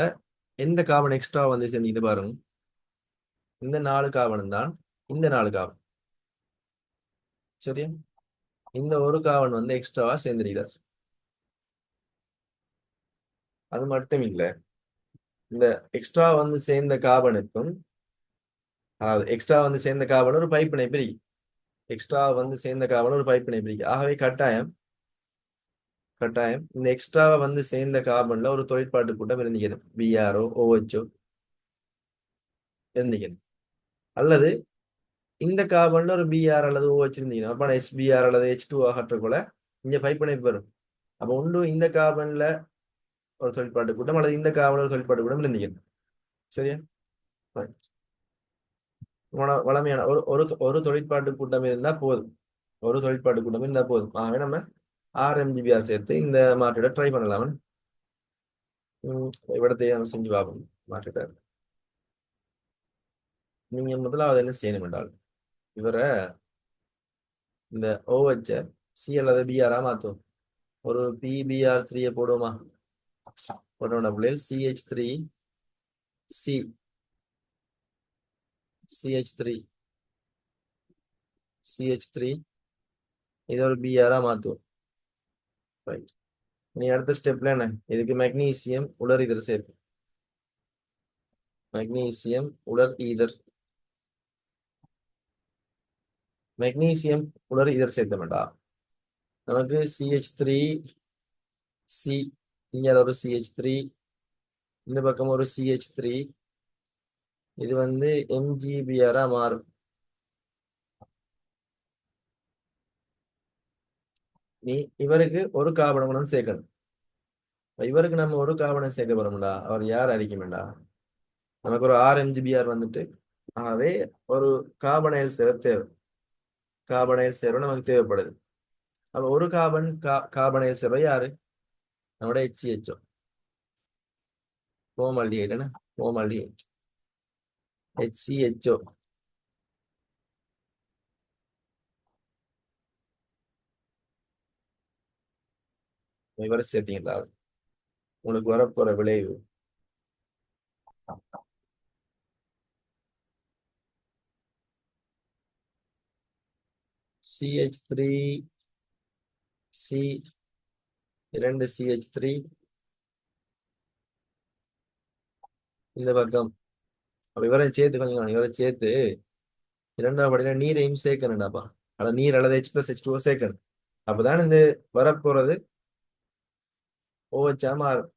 எந்த காபன் எக்ஸ்ட்ரா வந்து செஞ்சுக்கிட்டு பாருங்க. இந்த 4 காபனும் தான் இந்த 4 காபன். சரியா? இந்த ஒரு காவன் வந்து எக்ஸ்ட்ராவா சேர்ந்திருக்கிறார். அது மட்டும் இல்ல, இந்த எக்ஸ்ட்ரா வந்து சேர்ந்த காபனுக்கும், அதாவது எக்ஸ்ட்ரா வந்து சேர்ந்த காபன் ஒரு பைப்பினை பிரிக்கும். எக்ஸ்ட்ரா வந்து சேர்ந்த காபன் ஒரு பைப்பினை பிரிக்கும். ஆகவே கட்டாயம் இந்த எக்ஸ்ட்ரா வந்து சேர்ந்த காபன்ல ஒரு தொழிற்பாட்டு கூட்டம் இருந்திக்கணும். பிஆர்ஓ ஓஹெச்ஓ இருந்திக்கணும். அல்லது இந்த காபன்ல ஒரு பிஆர் அல்லது ஓஹெச் இருந்திக்கணும். அப்ப எஸ்பிஆர் அல்லது H2 ஆகற்றக்குள்ள இங்க பைப்பினை வரும். அப்ப ஒன்று இந்த காபன்ல ஒரு தொழிற்பாட்டு கூட்டம் அல்லது இந்த காபன்ல ஒரு தொழிற்பாட்டு கூட்டம் இருந்திக்கணும். சரியா? வளமையான ஒரு ஒரு ஒரு தொழிற்பாட்டு கூட்டம் இருந்தா போதும். ஒரு தொழிற்பாட்டு கூட்டம் இருந்தா போதும். ஆகவே நம்ம 6 MGBR சேர்த்து இந்த மாற்றிட ட்ரை பண்ணலாம். இவிடத்தையே நம்ம செஞ்சு பார்ப்போம். மாற்றிட நீங்க முதலாவது என்ன செய்யணும் என்றால், இவரை இந்த OH சி அல்லது பிஆரா மாத்தும். ஒரு PBr3 போடுவோமா? போட்டோம்னா பிள்ளைகள் CH3 C CH3 CH3 இது ஒரு பிஆரா மாத்தும். ரைட். நீ அடுத்த ஸ்டெப்ல என்ன, இதுக்கு மெக்னீசியம் உலர் ஈதர் சேர்க்கும். மெக்னீசியம் உலர் ஈதர் சேர்த்த வேண்டாம். நமக்கு CH3 C, இங்க ஒரு CH3, இந்த பக்கம் ஒரு CH3, இது வந்து MGBR மாறும். நீ இவருக்கு ஒரு கார்பன் சேர்க்கணும். இவருக்கு நம்ம ஒரு கார்பனை சேர்க்க போறோம்டா, அவர் யார் அறிக்குமெண்டா, நமக்கு ஒரு 6 MGBR வந்துட்டு. ஆகவே ஒரு கார்பனைல் சேர தேவை. கார்பனைல் சேர நமக்கு தேவைப்படுது. அப்ப ஒரு கார்பனைல் சேர யாரு? நம்மட HCHO ஃபார்மால்டிஹைட். என்ன ஃபார்மால்டிஹைட் HCHO. இவரை சேர்த்தீங்களா, உங்களுக்கு வரப்போற விளைவு CH3 C 2 CH3 இந்த பக்கம். அப்ப இவரை சேர்த்து கொஞ்சம் இவரை சேர்த்து 2ஆம் படியில நீரையும் சேர்க்கணும்டாப்பா. அதாவது நீர் அல்லது H+H2O சேர்க்கணும். அப்பதான் இந்த வரப்போறது OH மாறும்.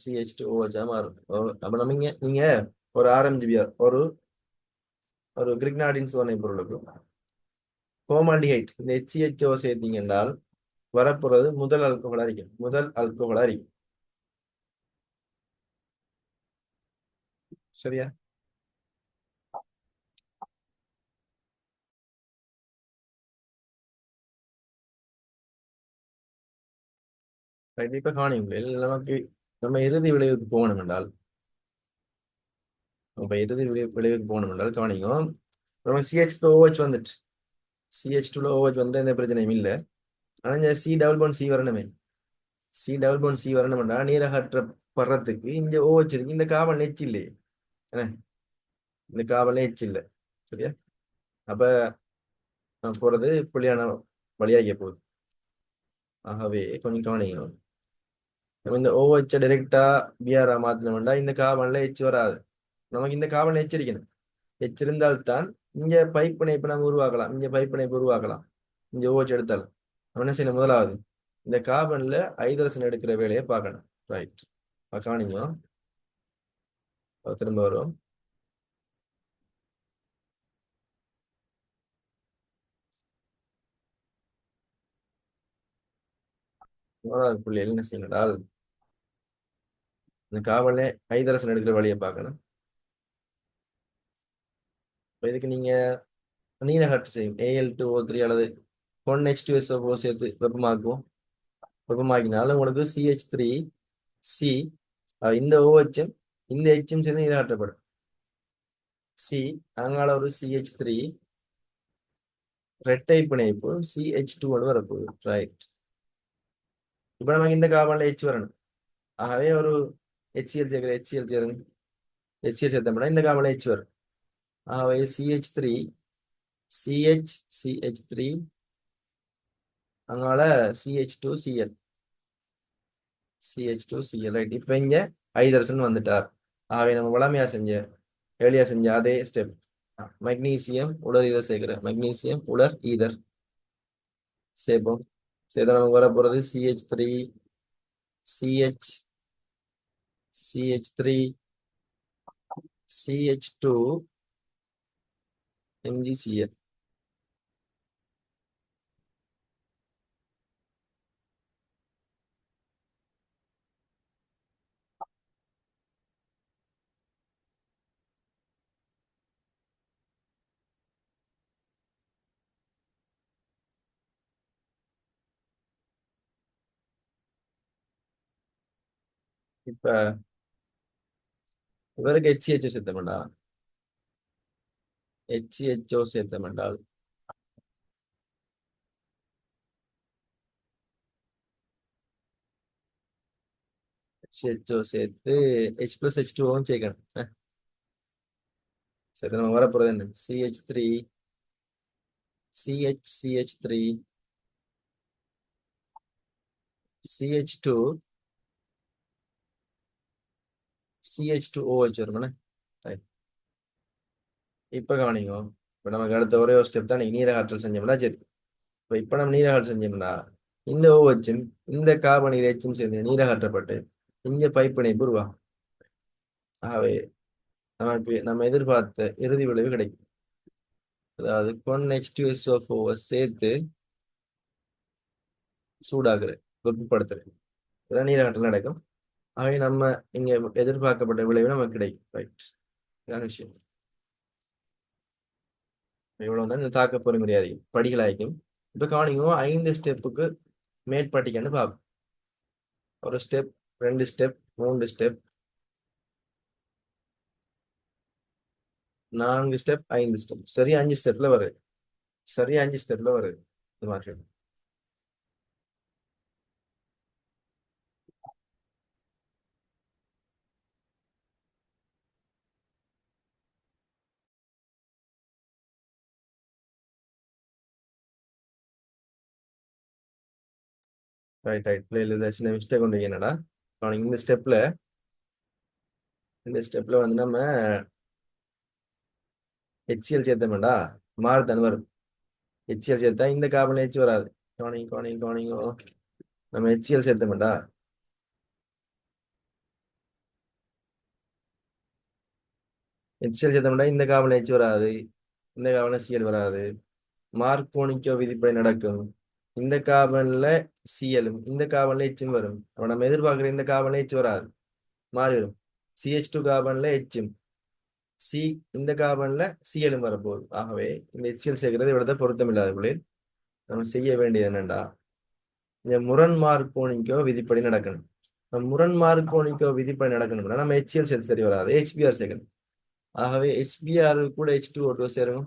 CH2OH மாறும். அப்ப நம்ம நீங்க ஒரு RMGBR ஒரு ஒரு கிரிக்னாடின் சோதனை பொருளுக்கு ஃபார்மால்டிஹைட் இந்த HCHO சேர்த்தீங்க என்றால் வரப்போறது முதல் அல்கோஹால் அறிக்கும். சரியா? இப்ப காணிங்க நமக்கு நம்ம இறுதி விளைவுக்கு போகணும் என்றால், கவனிங்க, நம்ம CH2OH வந்துட்டு CH2ல OH வந்து எந்த பிரச்சனையும் இல்லை. ஆனா இந்த C+C வரணுமே. C+C வரணும்னா நீரகற்றப்படுறதுக்கு இந்த OH இருக்கு. இந்த கார்பன் H இல்லையே. என்ன, இந்த கார்பன் H இல்லை. சரியா? அப்ப நான் போறது புள்ளியான வழியாகிய போகுது. ஆகவே கொஞ்சம் கவனிக்கணும். நம்ம இந்த OH டைரக்டா பிஆரா மாத்தினோம்னா இந்த கார்பன்ல எச் வராது. நமக்கு இந்த கார்பன்ல எச் இருக்கணும். எச் இருந்தால்தான் இங்க பைப் பிணைப்பு நம்ம உருவாக்கலாம். இங்க பைப் பிணைப்பு உருவாக்கலாம். இங்க OH எடுத்தாலும் நம்ம என்ன செய்யணும்? முதலாவது இந்த கார்பன்ல ஹைட்ரஜன் எடுக்கிற வேலையை பார்க்கணும். ரைட், கவனிங்க. திரும்ப வரும். முதலாவது புள்ளியில் என்ன செய்யணும்? இந்த கார்பன்ல ஹைட்ரஜன் எடுக்கிற வழியை பார்க்கணும். இதுக்கு நீங்க நீரை செய்யும் Al2O3 அல்லது 1H2SO4 சேர்த்து வெப்பமாக்குவோம். வெப்பமாக்கினாலும் உங்களுக்கு CH3C இந்த OH இந்த H சேர்ந்து நீராற்றப்படும். சி அங்கால ஒரு CH3 இரட்டை பிணைப்பு CH2 வரப்போகுது. ரைட், இப்ப நமக்கு இந்த கார்பன்ல H வரணும். ஆகவே ஒரு HCl சேர்க்கிற HCl சேர்த்தோம்னா இந்த கார்பன்ல H வரும். ஆகவே CH3 அங்கால CH2Cl ரைட். இப்ப இங்க ஹைட்ரஜன் வந்துட்டார். ஆகவே நம்ம வளமையா எளியா செஞ்ச அதே ஸ்டெப். மெக்னீசியம் உலர் ஈதர் சேர்க்கிறேன். மெக்னீசியம் உலர் ஈதர் சேர்ப்போம். சேர்த்தா நமக்கு வர போறது CH3CH2MgCl. இப்ப இவருக்கு HCHO சேர்த்தமெண்டா HCHO சேர்த்தமெண்டால் HCHO சேர்த்து H+H2O சேர்க்கணும். சரி, நம்ம வரப்போறது என்ன? CH3 CH2OH வருமானே. ரைட், இப்ப கவனிங்க. இப்ப நமக்கு அடுத்த ஒரே ஒரு ஸ்டெப் தான் நீராற்றல் செஞ்சோம்னா சரி. இப்ப நம்ம நீராற்றல் செஞ்சோம்னா இந்த OH இந்த கார்பன் H சேர்ந்து நீரகற்றப்பட்டு இங்க பைப் பிணைப்பு உருவாகும். ஆகவே நமக்கு நம்ம எதிர்பார்த்த இறுதி விளைவு கிடைக்கும். அதாவது 1H2SO4 சேர்த்து சூடாக்குறது, வெப்பப்படுத்துறது, இதான் நீராற்றல் நடக்கும். ஆகவே நம்ம இங்க எதிர்பார்க்கப்பட்ட விளைவு நமக்கு கிடைக்கும். ரைட், இதான் விஷயம். இவ்வளவுதான் இந்த தாக்க பொறிமுறை அறியும் படிகளாയിരിക്കും. இப்ப கவனிங்க, 5 ஸ்டெப்புக்கு மேற்பட்டிக்கன்னு பார்ப்போம். ஒரு step, 2 step, 3 step, 4 step, 5 step, சரி 5 ஸ்டெப்ல வருது. சரி 5 ஸ்டெப்ல வருது. இது மாதிரி ரைட் இல்ல சின்ன மிஸ்டேக் கொண்டு என்னடா அவனுக்கு இந்த ஸ்டெப்ல வந்து நம்ம HCl சேர்த்தோம்டா மாறுதான் வரும். HCl சேர்த்தா இந்த கார்பன் H வராது. கவனிங்க நம்ம HCl சேர்த்தோம்டா இந்த கார்பன் H வராது, இந்த கார்பன் Cl வராது. மார்க்கோனிக்கோ விதிப்படி நடக்கும். இந்த கார்பன்ல Cl இந்த கார்பன்ல H வரும். அப்ப நம்ம எதிர்பார்க்கிற இந்த கார்பன்ல H வராது, மாறி வரும். CH2 கார்பன்ல H, சி இந்த கார்பன்ல Cl வரப்போகுது. ஆகவே இந்த HCl சேர்க்கிறது இவ்வளவு பொருத்தம் இல்லாத. நம்ம செய்ய வேண்டியது என்னண்டா, இந்த முரண் மார்க்கோனிக்கோ விதிப்படி நடக்கணும். முரண் மார்க்கோனிக்கோ விதிப்படி நடக்கணும்னா நம்ம HCl சேர்த்து சரி வராது, HBr சேர்க்கணும். ஆகவே HBr கூட H2O2 சேரும்.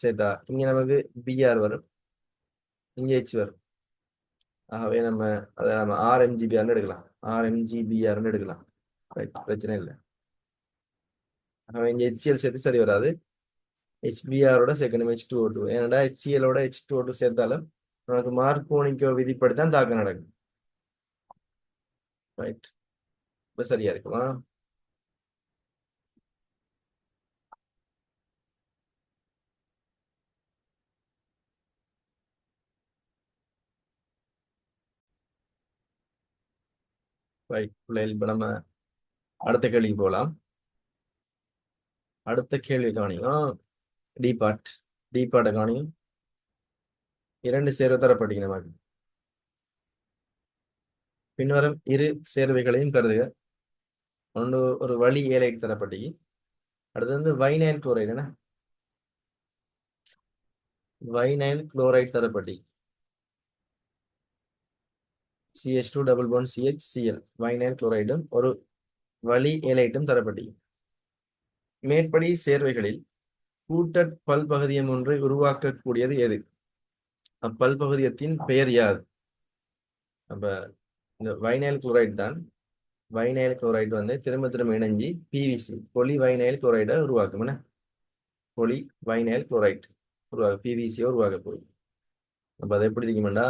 சேர்த்தா இங்க நமக்கு Br வரும், இங்க H வரும். ஆகவே அதை நம்ம RMgBr எடுக்கலாம். RMgBr எடுக்கலாம். ரைட், பிரச்சனை இல்லை. ஆகவே இங்க HCl சேர்த்து சரி வராது, HBr செகண்ட் H2O2. ஏன்னா HCl H2O2 சேர்த்தாலும் நமக்கு மார்க்கோனிக்கோ விதிப்படி தான் தாக்கம் நடக்கும். ரைட், இப்ப சரியா இருக்குமா? ரைட் பிள்ளைகள், இப்ப நம்ம அடுத்த கேள்விக்கு போகலாம். அடுத்த கேள்வி கவனியும். D part. டி பார்ட்டை கவனியும். 2 சேர்வு தரப்பட்டீங்க நமக்கு. பின்வரும் இரு சேர்வைகளையும் கருதுக. ஒன்று ஒரு வழி ஏலைட் தரப்பட்டி. அடுத்து வந்து வைனைல் குளோரைடு. என்ன வைனைல் குளோரைடு தரப்பட்டி. CH2 double bond CHCl vinyl குளோரைடும் ஒரு வழி ஏலைட்டும் தரப்பட்டி. மேற்படி சேர்வைகளில் கூட்டற் பல்பகுதியம் ஒன்றை உருவாக்கக்கூடியது எது? அப்பல்பகுதியத்தின் பெயர் யாது? அப்ப இந்த வைனைல் குளோரைடு தான். வைனைல் குளோரைடு வந்து திரும்ப திரும்ப இணைஞ்சி PVC பொலி வைனைல் குளோரைடை உருவாக்கும். என்ன பொலி வைனைல் குளோரைடு உருவாக PVC உருவாக்க போகுது. அப்ப அதை எப்படி இருக்குமெண்டா,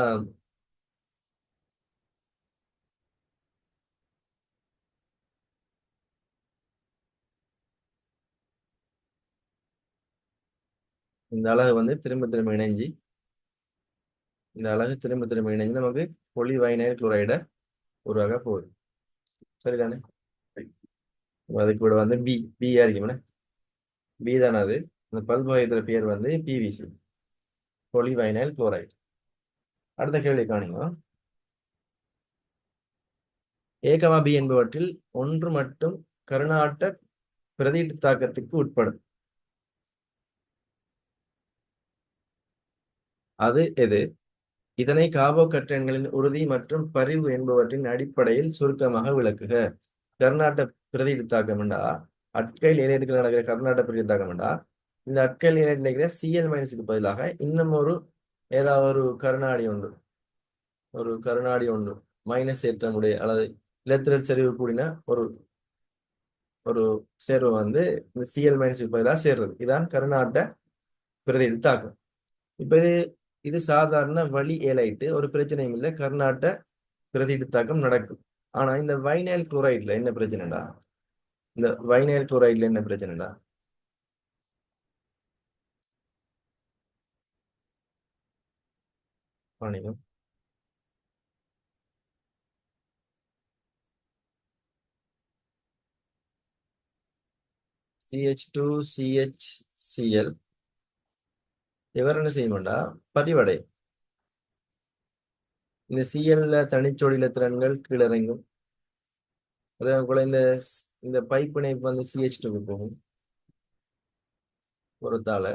இந்த அலகு வந்து திரும்ப திரும்ப இணைஞ்சி நமக்கு பொலி வைனைல் குளோரைடை உருவாக போகுது. சரிதானே? அதுக்கு கூட வந்து பி இருக்குமே. பி தானே அது. அந்த பல்பகுதியத்துல பேர் வந்து PVC பொலி வைனைல் குளோரைடு. அடுத்த கேள்வி காணுங்க. A, B என்பவற்றில் ஒன்று மட்டும் கருணாட்ட பிரதியீட்டு தாக்கத்துக்கு உட்படும். அது எது? இதனை கார்போகேட்டன்களின் உறுதி மற்றும் பரிவு என்பவற்றின் அடிப்படையில் சுருக்கமாக விளக்குக. கருணாட்ட பிரதியீட்டு தாக்கம் என்றா அட்கைல் ஏலைடுகள் நடக்கிற கருணாட்ட பிரதியீட்டு தாக்கம் என்றா இந்த அட்கைல் ஏலைடு இருக்கிற Cl மைனஸுக்கு பதிலாக இன்னும் ஏதாவது ஒரு கருணாடி ஒன்று மைனஸ் ஏற்றமுடைய அல்லது இலத்திரல் செறிவு கூடின ஒரு ஒரு சேர்வு வந்து இந்த Cl மைனஸுக்கு பதிலாக சேர்றது. இதான் கருணாட்ட பிரதியீட்டு தாக்கம். இப்ப இது சாதாரண வழி ஏலைட்டு, ஒரு பிரச்சனையும் இல்லை, கருணாட்ட பிரதியீட்டு தாக்கம் நடக்கும். ஆனா இந்த வைனைல் குளோரைட்ல என்ன பிரச்சனைடா? இந்த வைனைல் குளோரைட்ல என்ன பிரச்சனைடா? கவனிக்கும். CH2 CHCl இவர் என்ன செய்யும்டா, பதிவடை. இந்த Cl தனிச்சோடி இலத்திரன்கள் கீழிறங்கும். அதே போல இந்த பைப் இணைப்பு வந்து CH2க்கு போகும். பொறுத்தால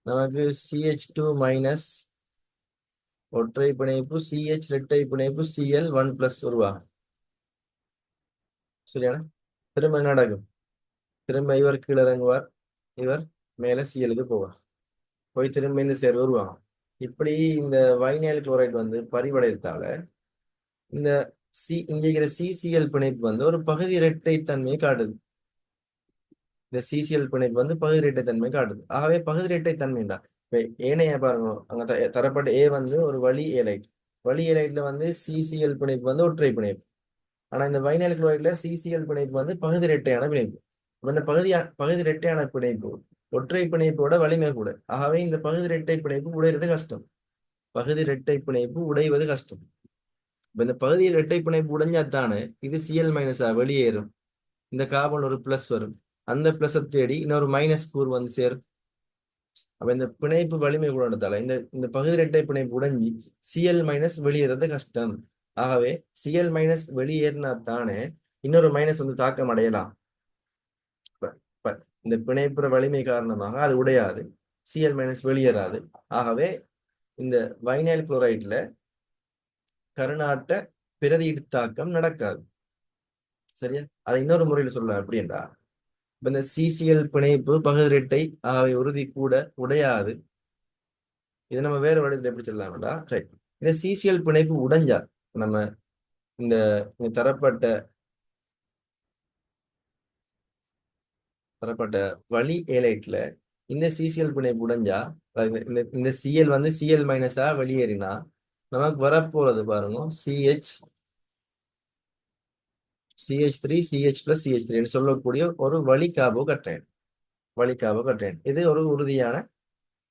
நமக்கு CH2 மைனஸ் ஒற்றை பிணைப்பு CH இரட்டை பிணைப்பு Cl1+ உருவாகும். சரியான? திரும்ப என்ன நடக்கும்? திரும்ப இவர் கீழிறங்குவார், இவர் மேல Clக்கு போவார், போய் திரும்ப இந்த சேர்வு உருவாகும். இப்படி இந்த வைனைல் குளோரைடு வந்து பரிவடைத்தால இந்த இங்க இருக்கிற CCl பிணைப்பு வந்து ஒரு பகுதி இரட்டை தன்மையை காட்டுது. இந்த CCl பிணைப்பு வந்து பகுதி இரட்டை தன்மை காட்டுது. ஆகவே பகுதி இரட்டை தன்மைண்டா இப்ப ஏனைய பாருங்க, அங்க தரப்பட்ட A வந்து ஒரு வழி ஏலைட். வழி ஏலைட்ல வந்து CCl பிணைப்பு வந்து ஒற்றை பிணைப்பு. ஆனா இந்த வைனைல் குளோரைட்ல CCl பிணைப்பு வந்து பகுதி இரட்டையான பிணைப்பு. இந்த பகுதி இரட்டையான பிணைப்பு ஒற்றை பிணைப்போட வலிமை கூட. ஆகவே இந்த பகுதி இரட்டை பிணைப்பு உடையிறது கஷ்டம். பகுதி இரட்டை பிணைப்பு உடைவது கஷ்டம். இந்த பகுதி இரட்டை பிணைப்பு உடைஞ்சாத்தானே இது Cl- வெளியேறும். இந்த கார்பன் ஒரு பிளஸ் வரும். அந்த பிளஸை தேடி இன்னொரு மைனஸ் கூறு வந்து சேரும். அப்ப இந்த பிணைப்பு வலிமை கூட நடத்தால இந்த இந்த பகுதி இரட்டை பிணைப்பு உடைஞ்சி Cl- வெளியேறது கஷ்டம். ஆகவே Cl- வெளியேறினா தானே இன்னொரு மைனஸ் வந்து தாக்கம் அடையலாம். இந்த பிணைப்புற வலிமை காரணமாக அது உடையாது, Cl- வெளியேறாது. ஆகவே இந்த வைனைல் குளோரைட்ல கருணாட்ட பிரதியீட்டு தாக்கம் நடக்காது. சரியா? அதை இன்னொரு முறையில் சொல்லலாம். எப்படின்றா, இப்ப இந்த CCl பிணைப்பு பகுதி இரட்டை, ஆகவே உறுதி கூட உடையாது. இதை நம்ம வேற வடிவத்தில் எப்படி சொல்லலாம்டா, ரைட், இந்த CCl பிணைப்பு உடைஞ்சா நம்ம இந்த தரப்பட்ட வழி ஏலைட்ல இந்த சிசிஎல் பிணைப்பு உடைஞ்சா இந்த சிஎல் வந்து சிஎல் மைனஸா வெளியேறினா நமக்கு வரப்போறது பாருங்க CH3 CH பிளஸ் CH3 சொல்லக்கூடிய ஒரு வழி கார்போகட்ரைன் இது ஒரு உறுதியான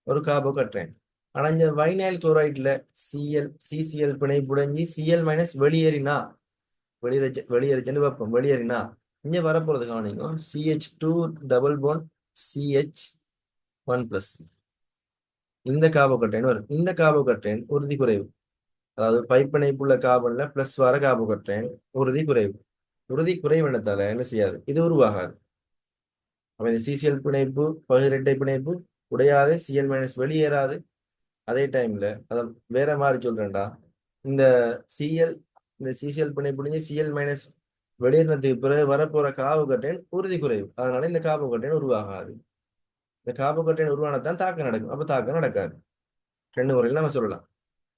ஒரு கார்போகட்ரைன். ஆனா இந்த வைனைல் குளோரைட்ல CCl பிணைப்பு உடைஞ்சி சிஎல் மைனஸ் வெளியேறிச்சுன்னு வைப்போம். வெளியேறினா இங்க வரப்போறது கவனிங்க, CH2 டபுள் பாண்ட் CH1+. இந்த கார்போகட்ரைன் வரும். இந்த கார்போகட்ரைன் உறுதி குறைவு. அதாவது பைப்பிணைப்புள்ள கார்பன்ல பிளஸ் வர கார்போகட்ரைன் உறுதி குறைவு. உறுதி குறைவினத்தால என்ன செய்யாது, இது உருவாகாது. அப்ப இந்த சிசிஎல் பிணைப்பு பகுதிரட்டை பிணைப்பு உடையாது, சிஎல் மைனஸ் வெளியேறாது. அதே டைம்ல அதை வேற மாதிரி சொல்றேன்டா, இந்த சிஎல் இந்த சிசிஎல் பிணைப்பு முடிஞ்சு சிஎல் மைனஸ் வெளியேறினதுக்கு பிறகு வரப்போற கார்போகட்ரைன் உறுதி குறைவு. அதனால இந்த கார்போகட்ரைன் உருவாகாது. இந்த கார்போகட்ரைன் உருவானதான் தாக்கம் நடக்கும். அப்ப தாக்கம் நடக்காது. ரெண்டு முறையில் நம்ம சொல்லலாம்.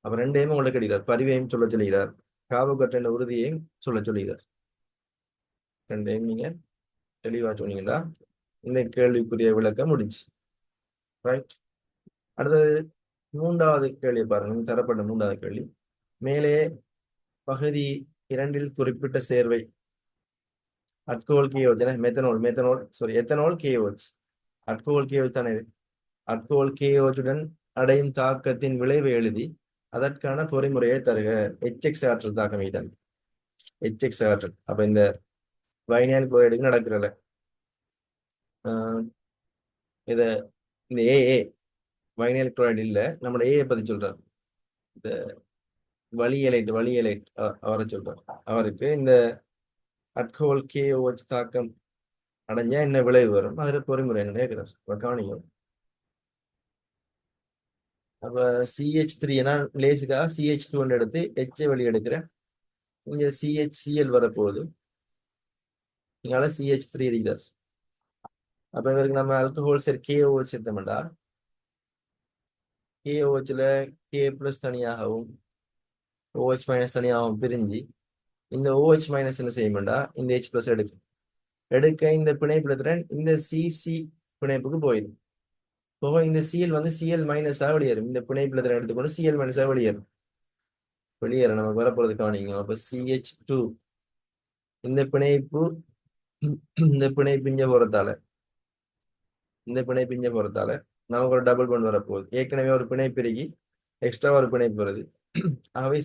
அப்ப ரெண்டையும் உங்களுக்கு கிடைக்கிறார். பரிவையும் சொல்ல சொல்லுகிறார், கார்போகட்ரைன் உறுதியையும் சொல்ல சொல்லுகிறார். ரெண்டையும் நீங்க தெளிவா சொன்னீங்களா இந்த கேள்விக்குரிய விளக்கம் முடிஞ்சு. ரைட். அடுத்தது மூன்றாவது கேள்வி பாருங்க. தரப்பட்ட மூன்றாவது கேள்வி, மேலே பகுதி 2 குறிப்பிட்ட Servai alcohol KOH ethanol KOH alcohol KOH தானே இது. அல்கோஹால் KOH உடன் அடையும் தாக்கத்தின் விளைவை எழுதி அதற்கான பொறிமுறையை தருக. HX ஆற்றல் தாக்கம் இதன் HX ஆற்றல். அப்ப இந்த வைனைல் குளோரைடுக்கு நடக்கிறல இத இந்த AA வைனைல் குளோரைடு இல்ல, நம்மளோட ஏ பத்தி சொல்றார். இந்த வலியலைட் அவரை சொல்றார். அவருக்கு இந்த அல்கோஹால் KOH தாக்கம் அடைஞ்சா என்ன விளைவு வரும், அதுல பொறிமுறை என்ன கேட்கிறார். கவனிங்க. அப்ப CH3 ஏன்னா லேசுக்காக CH2 எடுத்து H வெளியே எடுக்கிறேன். இங்க CHCl வரப்போகுது, இங்கால CH3 இருக்கிறார். அப்ப இவருக்கு நம்ம அல்கோஹால் சரி KOH எடுத்தோம்டா, KOHல K+ தனியாகவும் OH மைனஸ் தனியாகவும் பிரிஞ்சு இந்த OH மைனஸ் என்ன செய்யும்டா இந்த H+ எடுக்க இந்த பிணைப்புல இந்த CC பிணைப்புக்கு போயிடும். போக இந்த சிஎல் வந்து சிஎல் மைனஸா வெளியேறும். இந்த பிணைப்புல எடுத்துக்கொண்டு சிஎல் மைனஸா வெளியேறும் நமக்கு வரப்போறது கவனிங்க. அப்ப CH2 இந்த பிணைப்பு இங்க போறதால நமக்கு ஒரு டபுள் பாண்ட் வரப்போகுது. ஏற்கனவே ஒரு பிணைப்பு பெருகி எக்ஸ்ட்ரா ஒரு பிணைப்பு வருது. ஆகவே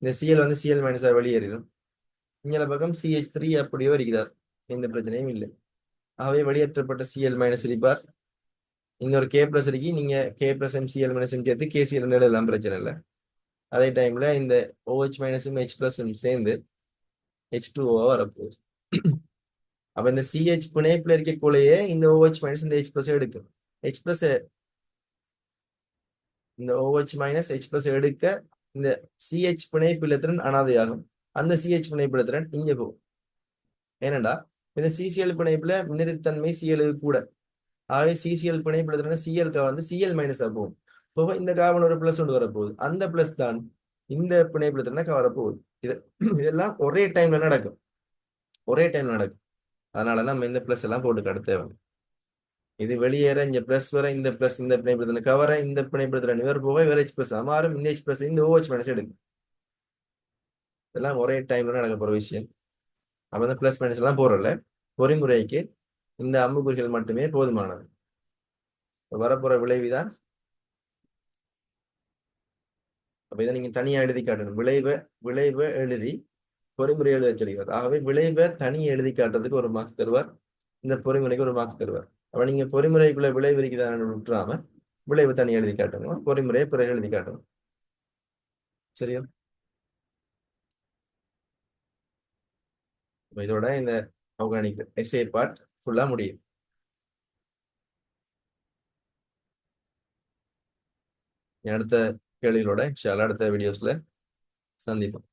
இந்த சிஎல் வந்து சிஎல் மைனஸா வெளியேறிடும். இங்கே பக்கம் CH3 அப்படியோ இருக்கிறார், எந்த பிரச்சனையும் இல்லை. ஆகவே வெளியேற்றப்பட்ட சிஎல் மைனஸ் இருப்பார். இங்க ஒரு K+ இருக்கு, நீங்க K+ MCl மைனஸ் சேர்த்து KCl எழுதலாம், பிரச்சனை இல்லை. அதே டைம்ல இந்த OH மைனஸும் H+ சேர்ந்து H2O வரப்போகுது. அப்ப இந்த CH பிணைப்புல இருக்கக்குள்ளேயே இந்த OH மைனஸ் இந்த H+ எடுக்கும். இந்த OH மைனஸ் H+ எடுக்க இந்த CH பிணைப்பிலத்திறன் அனாதையாகும். அந்த CH பிணைப்பிலத்திறன் இங்க போகும். ஏனண்டா இந்த CCl பிணைப்புல மின்னிருத்தன்மை CL கூட. ஆகவே CCl பிணைப்பிலத்திறன் CL வந்து CL மைனஸா போகும். போக இந்த கார்பன் ஒரு +1 வரப்போகுது. அந்த பிளஸ் தான் இந்த பிணைப்பிலத்திறனை வரப்போகுது. இதெல்லாம் ஒரே டைம்ல நடக்கும். அதனால நம்ம இந்த பிளஸ் எல்லாம் போட்டு கடத்த தேவை. இது வெளியேற இங்க பிளஸ் வர இந்த பிளஸ் இந்த பிணைப்பிலத்தின கவர இந்த பிணைப்பிலத்தின இவர் போக இவர் H+ மாறும். இந்த H+ இந்த OH மைனஸ் எடுக்கும். இதெல்லாம் ஒரே டைம்ல நடக்க போற விஷயம். அப்ப இந்த பிளஸ் மைனஸ் எல்லாம் போறல, பொறிமுறைக்கு இந்த அம்புக்குறிகள் மட்டுமே போதுமானது. வரப்போற விளைவுதான். அப்ப இதை நீங்க தனியா எழுதி காட்டணும். விளைவை எழுதி பொறிமுறை எழுத சொல்கிறார். ஆகவே விளைவை தனியை எழுதி காட்டுறதுக்கு ஒரு மார்க்ஸ் தருவார், இந்த பொறிமுறைக்கு ஒரு மார்க்ஸ் தருவார். அப்ப நீங்க பொறிமுறைக்குள்ள விளைவு இருக்குதான்னு விட்டுறாம விளைவு தனி எழுதி காட்டணும், பொறிமுறையை பிறகு எழுதி காட்டணும். சரியா? இதோட இந்த ஆர்கானிக் எஸ்ஏ பார்ட் ஃபுல்லா முடியும். அடுத்த கேள்விகளோட அடுத்த வீடியோஸ்ல சந்திப்போம்.